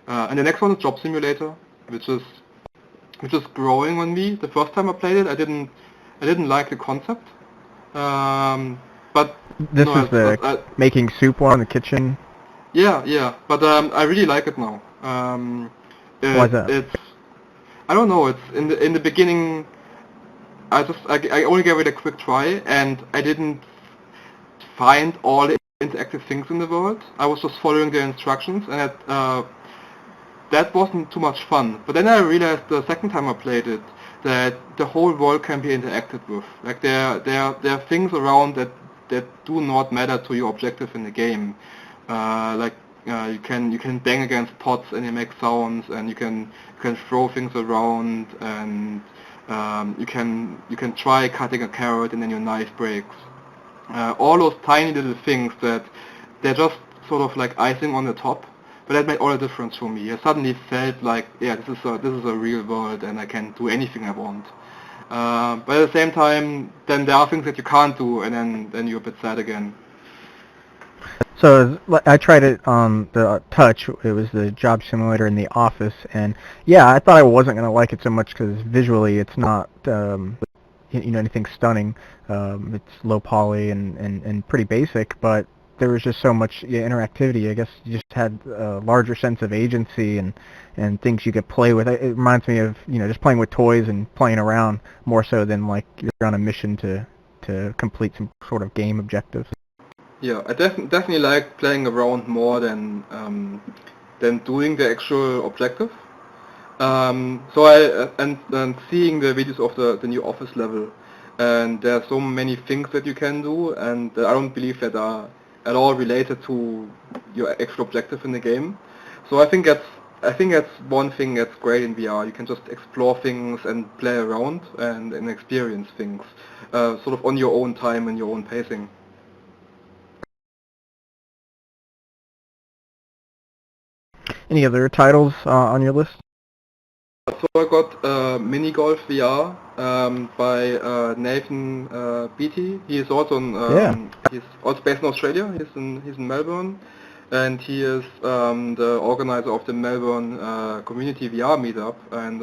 And the next one is Job Simulator, which is growing on me. The first time I played it, I didn't like the concept. But this is the making soup one in the kitchen. Yeah, but I really like it now. Why is that? I don't know. It's in the beginning. I only gave it a quick try, and I didn't find all the interactive things in the world. I was just following the instructions, and that wasn't too much fun. But then I realized the second time I played it that the whole world can be interacted with. Like there are things around that do not matter to your objective in the game. You can bang against pots and you make sounds, and you can throw things around, and you can try cutting a carrot and then your knife breaks. All those tiny little things that they're just sort of like icing on the top. But that made all the difference for me. I suddenly felt like, yeah, this is a real world, and I can do anything I want. But at the same time, then there are things that you can't do, and then you're a bit sad again. So I tried it on the Touch. It was the job simulator in the office, and yeah, I thought I wasn't gonna like it so much because visually it's not anything stunning. It's low poly and pretty basic, but there was just so much interactivity. I guess you just had a larger sense of agency and things you could play with. It reminds me of just playing with toys and playing around more so than like you're on a mission to complete some sort of game objectives. Yeah, I definitely like playing around more than doing the actual objective. So and seeing the videos of the new office level, and there are so many things that you can do, and I don't believe that are at all related to your actual objective in the game. So I think that's one thing that's great in VR. You can just explore things and play around and experience things, sort of on your own time and your own pacing. Any other titles on your list? So I got Mini Golf VR by Nathan Beattie. He is also he's also based in Australia. He's in Melbourne, and he is the organizer of the Melbourne Community VR Meetup. And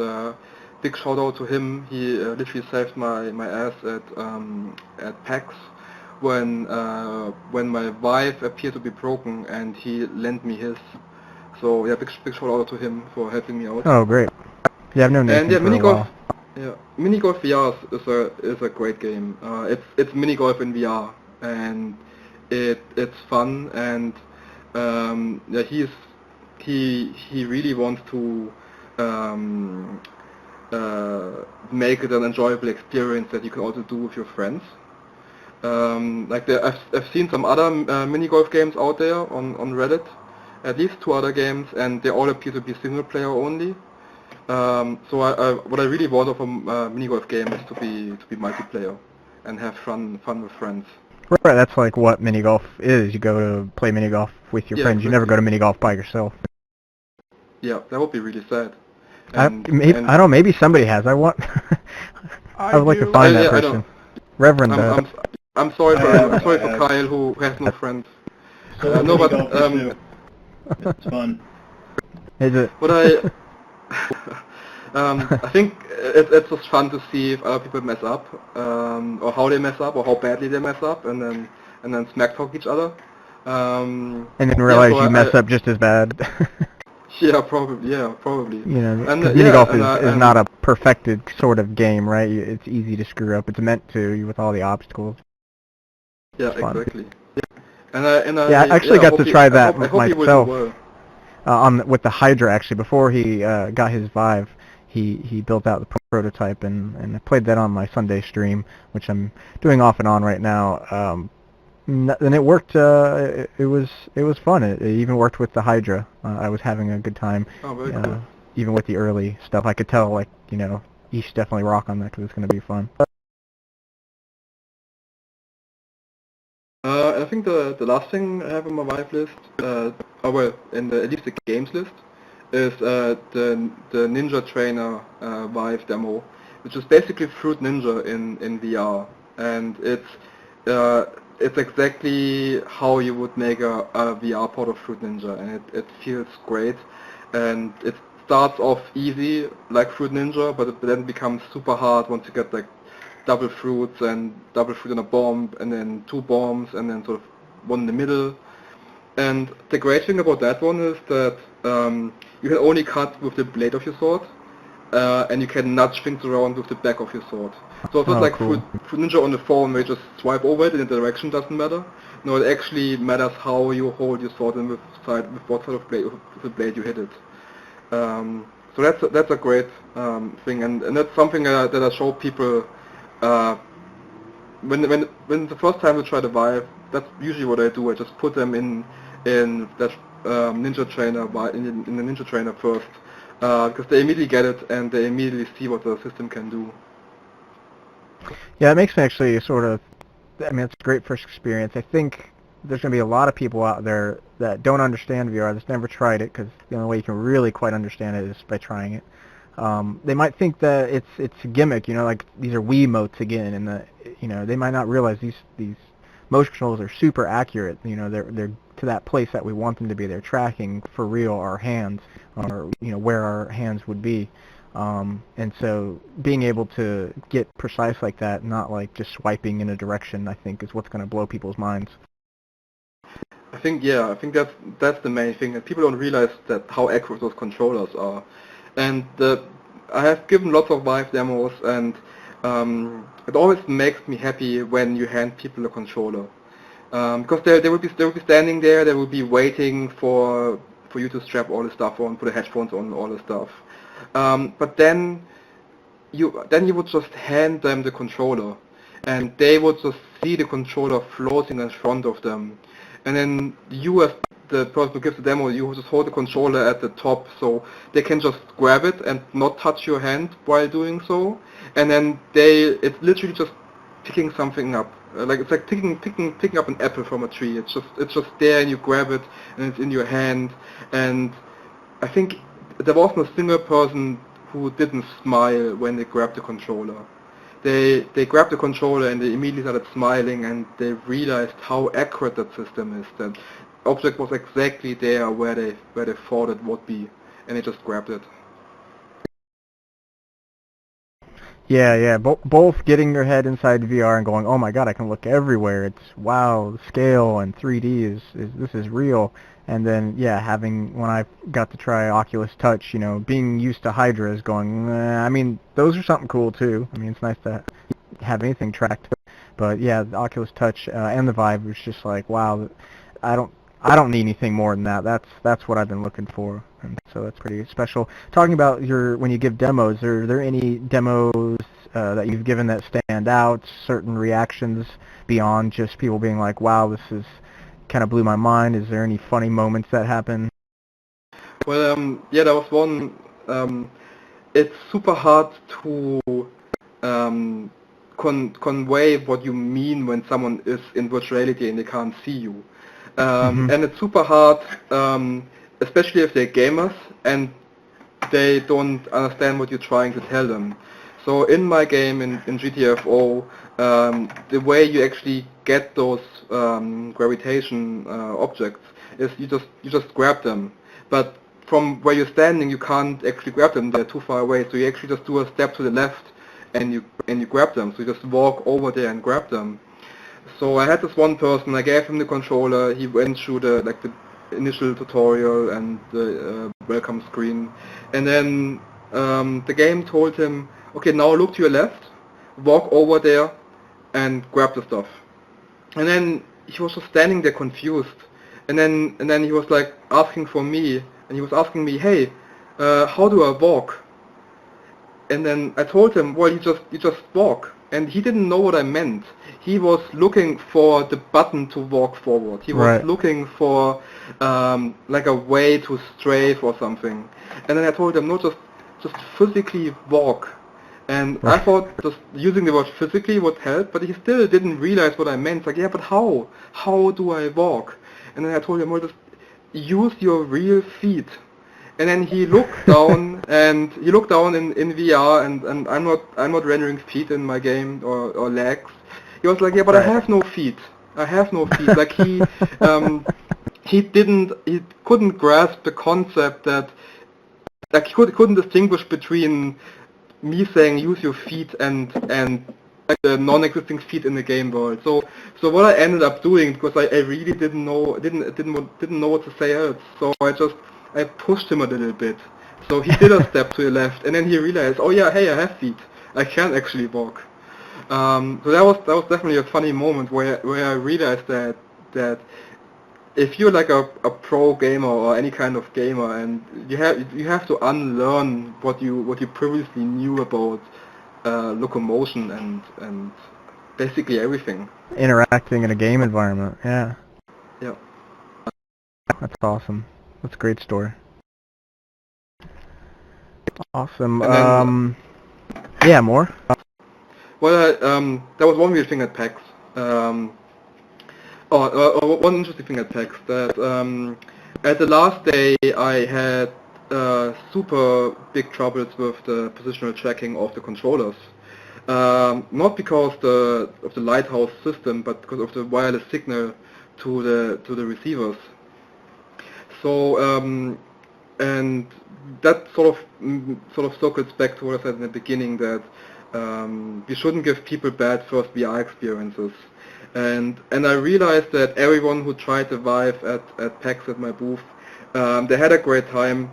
big shout out to him. He literally saved my ass at PAX when my Vive appeared to be broken, and he lent me his. So yeah, big shout out to him for helping me out. Oh, great. Yeah, I've known Nathan for a while. Yeah, Mini Golf VR is a great game. It's Mini Golf in VR, and it's fun, and yeah, he really wants to make it an enjoyable experience that you can also do with your friends. I've seen some other mini golf games out there on Reddit, at least 2 other games, and they all appear to be single player only. So what I really want of a mini golf game is to be multiplayer and have fun with friends. Right, that's like what mini golf is. You go to play mini golf with your friends. You never go to mini golf by yourself. Yeah, that would be really sad. I don't know. Maybe somebody has. I want. I would like to find that person. Reverend. I'm sorry for Kyle who has no friends. No, but it's fun. Is it? But I think it's just fun to see if other people mess up, or how they mess up, or how badly they mess up, and then smack talk each other. And then realize you mess up just as bad. Yeah, probably. You know, mini golf is not a perfected sort of game, right? It's easy to screw up. It's meant to, with all the obstacles. Yeah, exactly. I actually got to try that myself. With the Hydra, actually, before he got his Vive, he built out the prototype, and I played that on my Sunday stream, which I'm doing off and on right now. And it worked. It was fun. It even worked with the Hydra. I was having a good time. Oh, very cool. Even with the early stuff, I could tell, like, you should definitely rock on that because it's going to be fun. I think the last thing I have on my Vive list, at least the games list, is the Ninja Trainer Vive demo, which is basically Fruit Ninja in VR, and it's exactly how you would make a VR port of Fruit Ninja, and it feels great, and it starts off easy like Fruit Ninja, but it then becomes super hard once you get like double fruits and double fruit in a bomb, and then 2 bombs, and then sort of one in the middle. And the great thing about that one is that you can only cut with the blade of your sword, and you can nudge things around with the back of your sword. So it's not like cool. Fruit Ninja on the phone where you just swipe over it and the direction doesn't matter. No, it actually matters how you hold your sword and with what sort of blade you hit it. So that's a great thing, and that's something that I show people when the first time they try the Vive. That's usually what I do. I just put them in that Ninja Trainer in the Ninja Trainer first, because they immediately get it and they immediately see what the system can do. Yeah, it makes me actually sort of. I mean, it's a great first experience. I think there's going to be a lot of people out there that don't understand VR, that's never tried it, because the only way you can really quite understand it is by trying it. They might think that it's a gimmick, like these are Wiimotes again, and they might not realize these motion controls are super accurate. They're to that place that we want them to be. They're tracking for real our hands, or where our hands would be. And so being able to get precise like that, not like just swiping in a direction, I think is what's going to blow people's minds. I think that's the main thing, that people don't realize that how accurate those controllers are. And I have given lots of VIVE demos, and it always makes me happy when you hand people a controller, because they will be standing there, they will be waiting for you to strap all the stuff on, put the headphones on, all the stuff. But then you would just hand them the controller, and they would just see the controller floating in front of them. And then you, as the person who gives the demo, you just hold the controller at the top, so they can just grab it and not touch your hand while doing so. And then it's literally just picking something up. It's like picking up an apple from a tree. It's just there, and you grab it, and it's in your hand. And I think there wasn't a single person who didn't smile when they grabbed the controller. They grabbed the controller and they immediately started smiling, and they realized how accurate that system is. That object was exactly there where they thought it would be, and they just grabbed it. Yeah. Both getting your head inside VR and going, oh my god, I can look everywhere. It's wow, the scale and 3D this is real. And then when I got to try Oculus Touch, being used to Hydras, going, I mean, those are something cool too. I mean, it's nice to have anything tracked. But yeah, the Oculus Touch and the Vive was just like, wow, I don't need anything more than that. That's what I've been looking for, and so that's pretty special. Talking about when you give demos, are there any demos that you've given that stand out? Certain reactions beyond just people being like, "Wow, this is kind of blew my mind." Is there any funny moments that happen? Well, there was one. It's super hard to convey what you mean when someone is in virtual reality and they can't see you. And it's super hard, especially if they're gamers and they don't understand what you're trying to tell them. So in my game, in GTFO, the way you actually get those gravitation objects is you just grab them. But from where you're standing, you can't actually grab them. They're too far away. So you actually just do a step to the left and you grab them. So you just walk over there and grab them. So I had this one person, I gave him the controller, he went through the initial tutorial and the welcome screen, and then the game told him, okay, now look to your left, walk over there and grab the stuff. And then he was just standing there confused, and then he was like asking for me, and he was asking me, hey, how do I walk? And then I told him, well, you just walk. And he didn't know what I meant. He was looking for the button to walk forward. He was looking for like a way to strafe or something. And then I told him, no, just physically walk. And I thought just using the word physically would help, but he still didn't realize what I meant. Like, yeah, but how? How do I walk? And then I told him, well, just use your real feet. And then he looked down, and he looked down in VR, and I'm not rendering feet in my game or legs. He was like, yeah, but I have no feet. I have no feet. Like he couldn't grasp the concept that, like, he couldn't distinguish between me saying use your feet and like the non-existing feet in the game world. So what I ended up doing, because I really didn't know what to say else. So I pushed him a little bit. So he did a step to the left, and then he realized, oh yeah, hey, I have feet. I can actually walk. So that was definitely a funny moment where I realized that if you're like a pro gamer or any kind of gamer, and you have to unlearn what you previously knew about locomotion and basically everything. Interacting in a game environment, yeah. Yeah. That's awesome. That's a great story. Awesome. Yeah, more? Well, there was one weird thing at PAX. One interesting thing at PAX, that at the last day I had super big troubles with the positional tracking of the controllers. Not because of the lighthouse system, but because of the wireless signal to the receivers. So and that sort of circles back to what I said in the beginning, that we shouldn't give people bad first VR experiences. And I realized that everyone who tried the VIVE at PAX at my booth, they had a great time.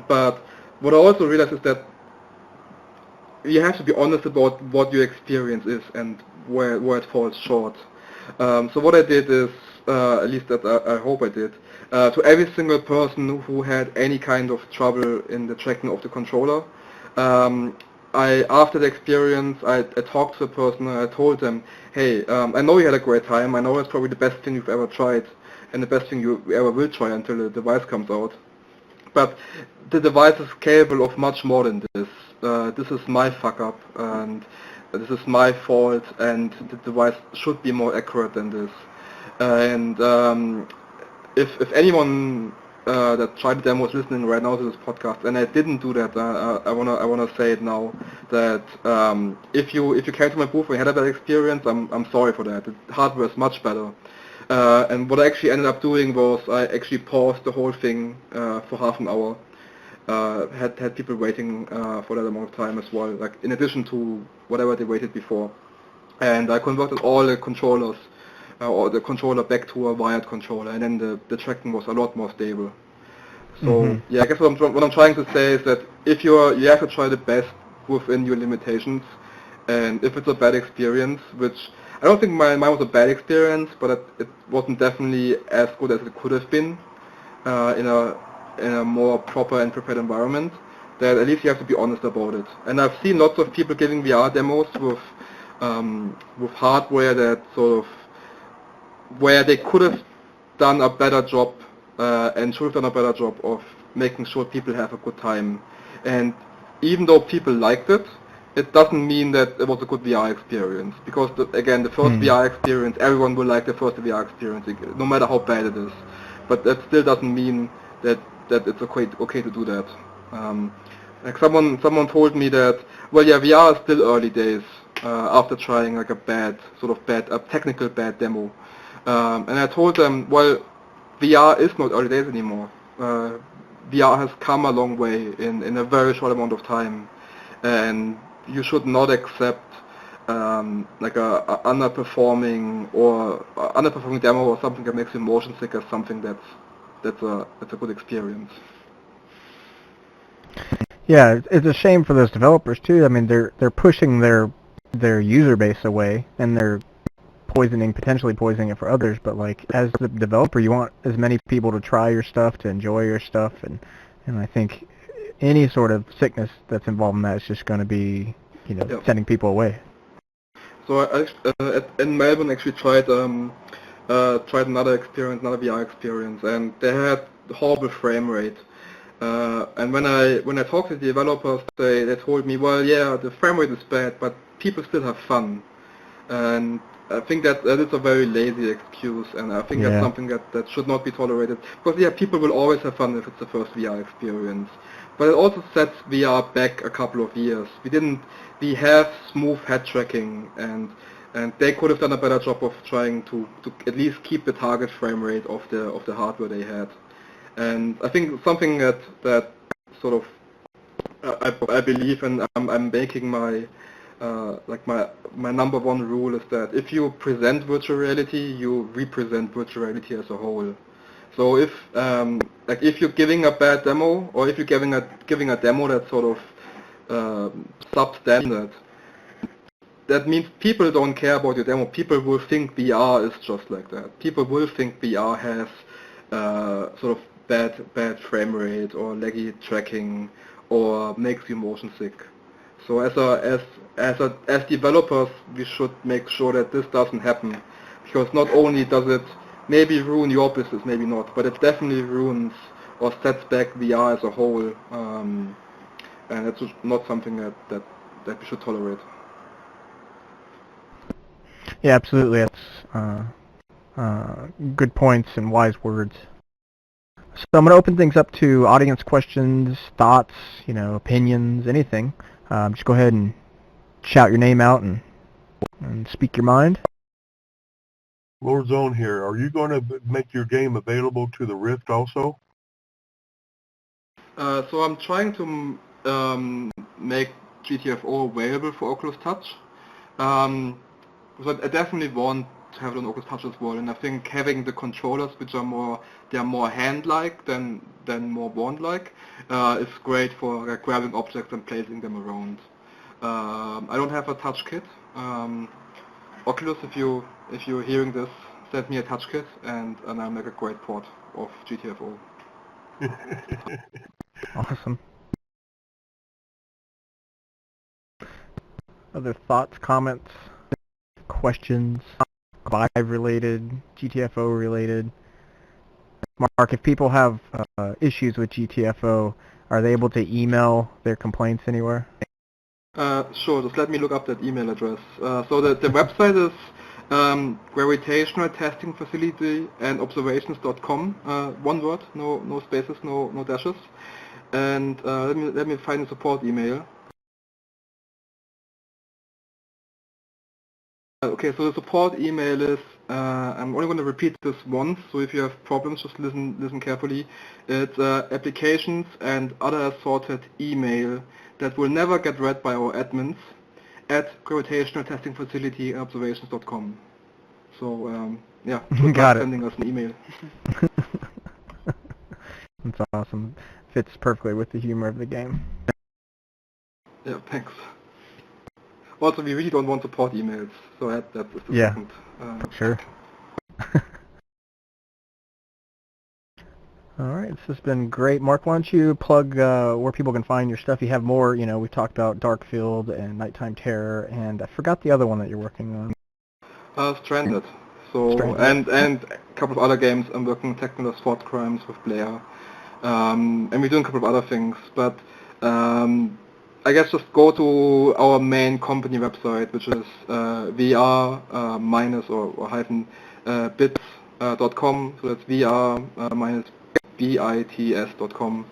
But what I also realized is that you have to be honest about what your experience is and where it falls short. So what I did is, at least that I hope I did, to every single person who had any kind of trouble in the tracking of the controller, after the experience, I talked to the person and I told them, hey, I know you had a great time, I know it's probably the best thing you've ever tried, and the best thing you ever will try until the device comes out. But the device is capable of much more than this. This is my fuck up, and this is my fault, and the device should be more accurate than this. And if anyone that tried the demo is listening right now to this podcast, and I didn't do that, I wanna say it now that if you came to my booth and had a bad experience, I'm sorry for that. The hardware is much better. And what I actually ended up doing was I actually paused the whole thing for half an hour. Had people waiting for that amount of time as well, like in addition to whatever they waited before. And I converted all the controllers, or the controller back to a wired controller, and then the tracking was a lot more stable. So yeah, I guess what I'm trying to say is that if you have to try the best within your limitations, and if it's a bad experience, which I don't think mine was a bad experience, but it wasn't definitely as good as it could have been in a more proper and prepared environment, that at least you have to be honest about it. And I've seen lots of people giving VR demos with hardware that sort of where they could have done a better job and should have done a better job of making sure people have a good time. And even though people liked it, it doesn't mean that it was a good VR experience. Because, again, the first VR experience, everyone will like the first VR experience, no matter how bad it is. But that still doesn't mean that it's okay to do that. Like someone told me that, well, yeah, VR is still early days after trying like a technical bad demo. And I told them, well, VR is not early days anymore. VR has come a long way in a very short amount of time, and you should not accept like a underperforming demo or something that makes you motion sick as something that's a good experience. Yeah, it's a shame for those developers too. I mean, they're pushing their user base away, and they're potentially poisoning it for others. But like, as the developer, you want as many people to try your stuff, to enjoy your stuff, and I think any sort of sickness that's involved in that is just going to be, sending people away. So I in Melbourne actually tried another VR experience, and they had horrible frame rate. And when I talked to the developers, they told me, well, yeah, the frame rate is bad, but people still have fun. And I think that is a very lazy excuse, and I think that's something that should not be tolerated. Because yeah, people will always have fun if it's the first VR experience. But it also sets VR back a couple of years. We have smooth head tracking, and they could have done a better job of trying to at least keep the target frame rate of the hardware they had. And I think something that sort of I believe, and I'm making my my number one rule is that if you present virtual reality, you represent virtual reality as a whole. So if if you're giving a bad demo, or if you're giving a demo that's sort of substandard, that means people don't care about your demo. People will think VR is just like that. People will think VR has sort of bad frame rate or laggy tracking or makes you motion sick. So as developers, we should make sure that this doesn't happen, because not only does it maybe ruin your business, maybe not, but it definitely ruins or sets back VR as a whole, and it's not something that we should tolerate. Yeah, absolutely. That's good points and wise words. So I'm going to open things up to audience questions, thoughts, opinions, anything. Just go ahead and shout your name out and speak your mind. Lord Zone here. Are you going to make your game available to the Rift also? So I'm trying to make GTFO available for Oculus Touch. So I definitely want to have it on Oculus Touch as well. And I think having the controllers, which are more hand-like than more wand-like, is great for like, grabbing objects and placing them around. I don't have a touch kit. Oculus, if you're hearing this, send me a touch kit, and I'll make a great port of GTFO. Awesome. Other thoughts, comments, questions, VIVE related, GTFO related? Mark, if people have issues with GTFO, are they able to email their complaints anywhere? Sure, just let me look up that email address. So the website is Gravitational Testing Facility and Observations.com. One word, no spaces, no dashes. And let me find the support email. Okay, so the support email is, I'm only going to repeat this once, so if you have problems, just listen carefully. It's applications and other assorted email that will never get read by our admins at Gravitational Testing Facility and Observations.com. So, yeah, good luck sending us an email. That's awesome. Fits perfectly with the humor of the game. Yeah, thanks. Also, we really don't want support emails, so that's the second. Sure. All right, this has been great. Mark, why don't you plug where people can find your stuff? You have more, we talked about Darkfield and Nighttime Terror, and I forgot the other one that you're working on. Stranded. So, Stranded. And a couple of other games. I'm working on Technical Sport Crimes with Blair. And we're doing a couple of other things, but I guess just go to our main company website, which is VR-bits.com. So that's VR-bits.com.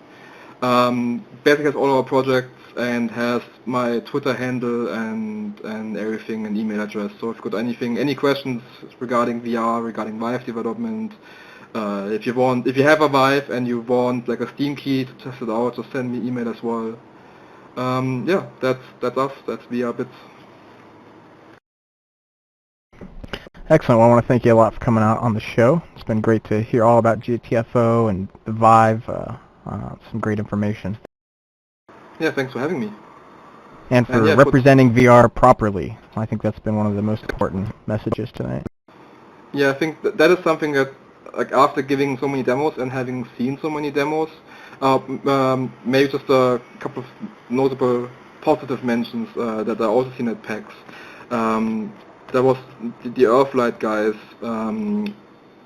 Basically has all our projects and has my Twitter handle and everything, and email address. So if you've got any questions regarding VR, regarding VIVE development, if you have a VIVE and you want like a Steam key to test it out, just send me email as well. Yeah, that's us. That's VR Bits. Excellent. Well, I want to thank you a lot for coming out on the show. It's been great to hear all about GTFO and the VIVE. Some great information. Yeah, thanks for having me. And for representing VR properly. I think that's been one of the most important messages tonight. Yeah, I think that is something that, like, after giving so many demos and having seen so many demos, maybe just a couple of notable positive mentions that I also seen at PAX. There was the Earthlight guys.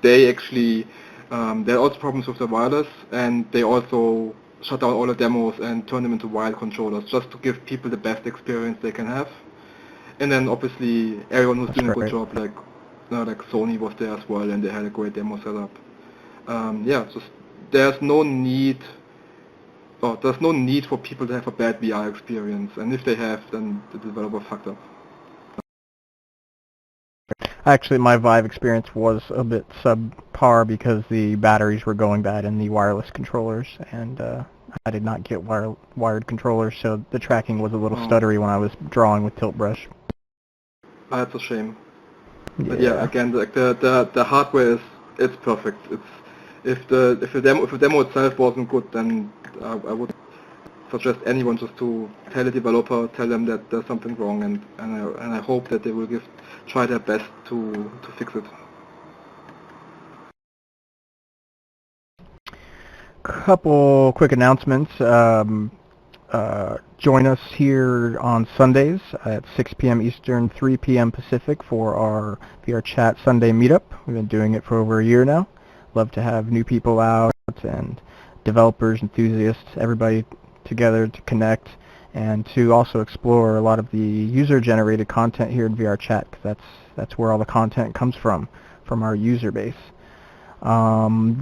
They actually they had also problems with the wireless, and they also shut down all the demos and turned them into wired controllers just to give people the best experience they can have. And then obviously everyone who's doing a good job, like Sony was there as well, and they had a great demo setup. Yeah, just there's no need for people to have a bad VR experience, and if they have, then the developer fucked up. Actually, my VIVE experience was a bit subpar because the batteries were going bad in the wireless controllers, and I did not get wired controllers, so the tracking was a little stuttery when I was drawing with Tilt Brush. That's a shame. Yeah. But yeah, again, like the hardware it's perfect. If the demo itself wasn't good, then I would suggest anyone just to tell the developer, tell them that there's something wrong, and I hope that they will try their best to fix it. Couple quick announcements. Join us here on Sundays at 6 p.m. Eastern, 3 p.m. Pacific for our VR Chat Sunday meetup. We've been doing it for over a year now. Love to have new people out and developers, enthusiasts, everybody together to connect and to also explore a lot of the user-generated content here in VR Chat, because that's where all the content comes from our user base.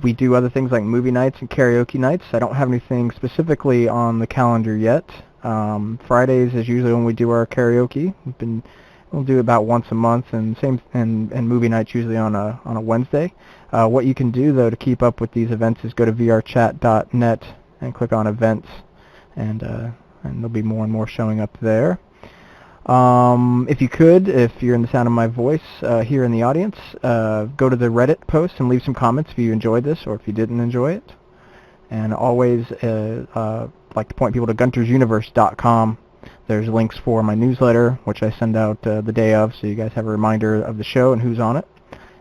We do other things like movie nights and karaoke nights. I don't have anything specifically on the calendar yet. Fridays is usually when we do our karaoke. We'll do it about once a month, and movie nights usually on a Wednesday. What you can do though to keep up with these events is go to vrchat.net and click on events, and there'll be more and more showing up there. If you could, if you're in the sound of my voice here in the audience, go to the Reddit post and leave some comments if you enjoyed this or if you didn't enjoy it. And always like to point people to guntersuniverse.com. There's links for my newsletter, which I send out the day of, so you guys have a reminder of the show and who's on it.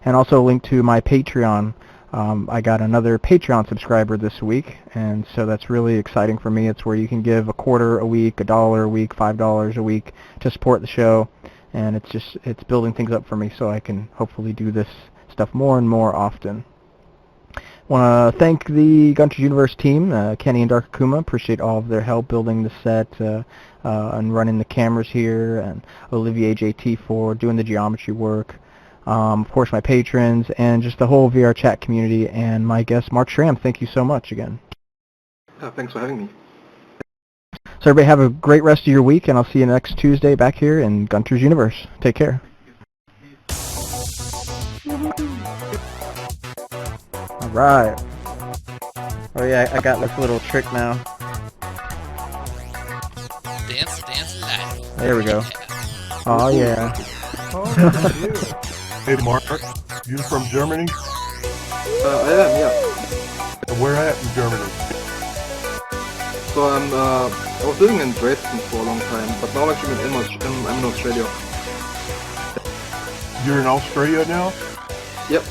And also a link to my Patreon. I got another Patreon subscriber this week, and so that's really exciting for me. It's where you can give $0.25 a week, $1 a week, $5 a week to support the show, and it's building things up for me so I can hopefully do this stuff more and more often. Want to thank the Gunters Universe team, Kenny and Dark Akuma. Appreciate all of their help building the set and running the cameras here, and Olivier JT for doing the geometry work. Of course, my patrons, and just the whole VR chat community, and my guest, Mark Schramm. Thank you so much again. Thanks for having me. So everybody have a great rest of your week, and I'll see you next Tuesday back here in Gunters Universe. Take care. Alright. Oh yeah, I got this little trick now. Dance live. There we go. Oh yeah. Hey Mark, you from Germany? I am, yeah. Where at in Germany? So I was living in Dresden for a long time, but now I'm actually I'm in Australia. You're in Australia now? Yep.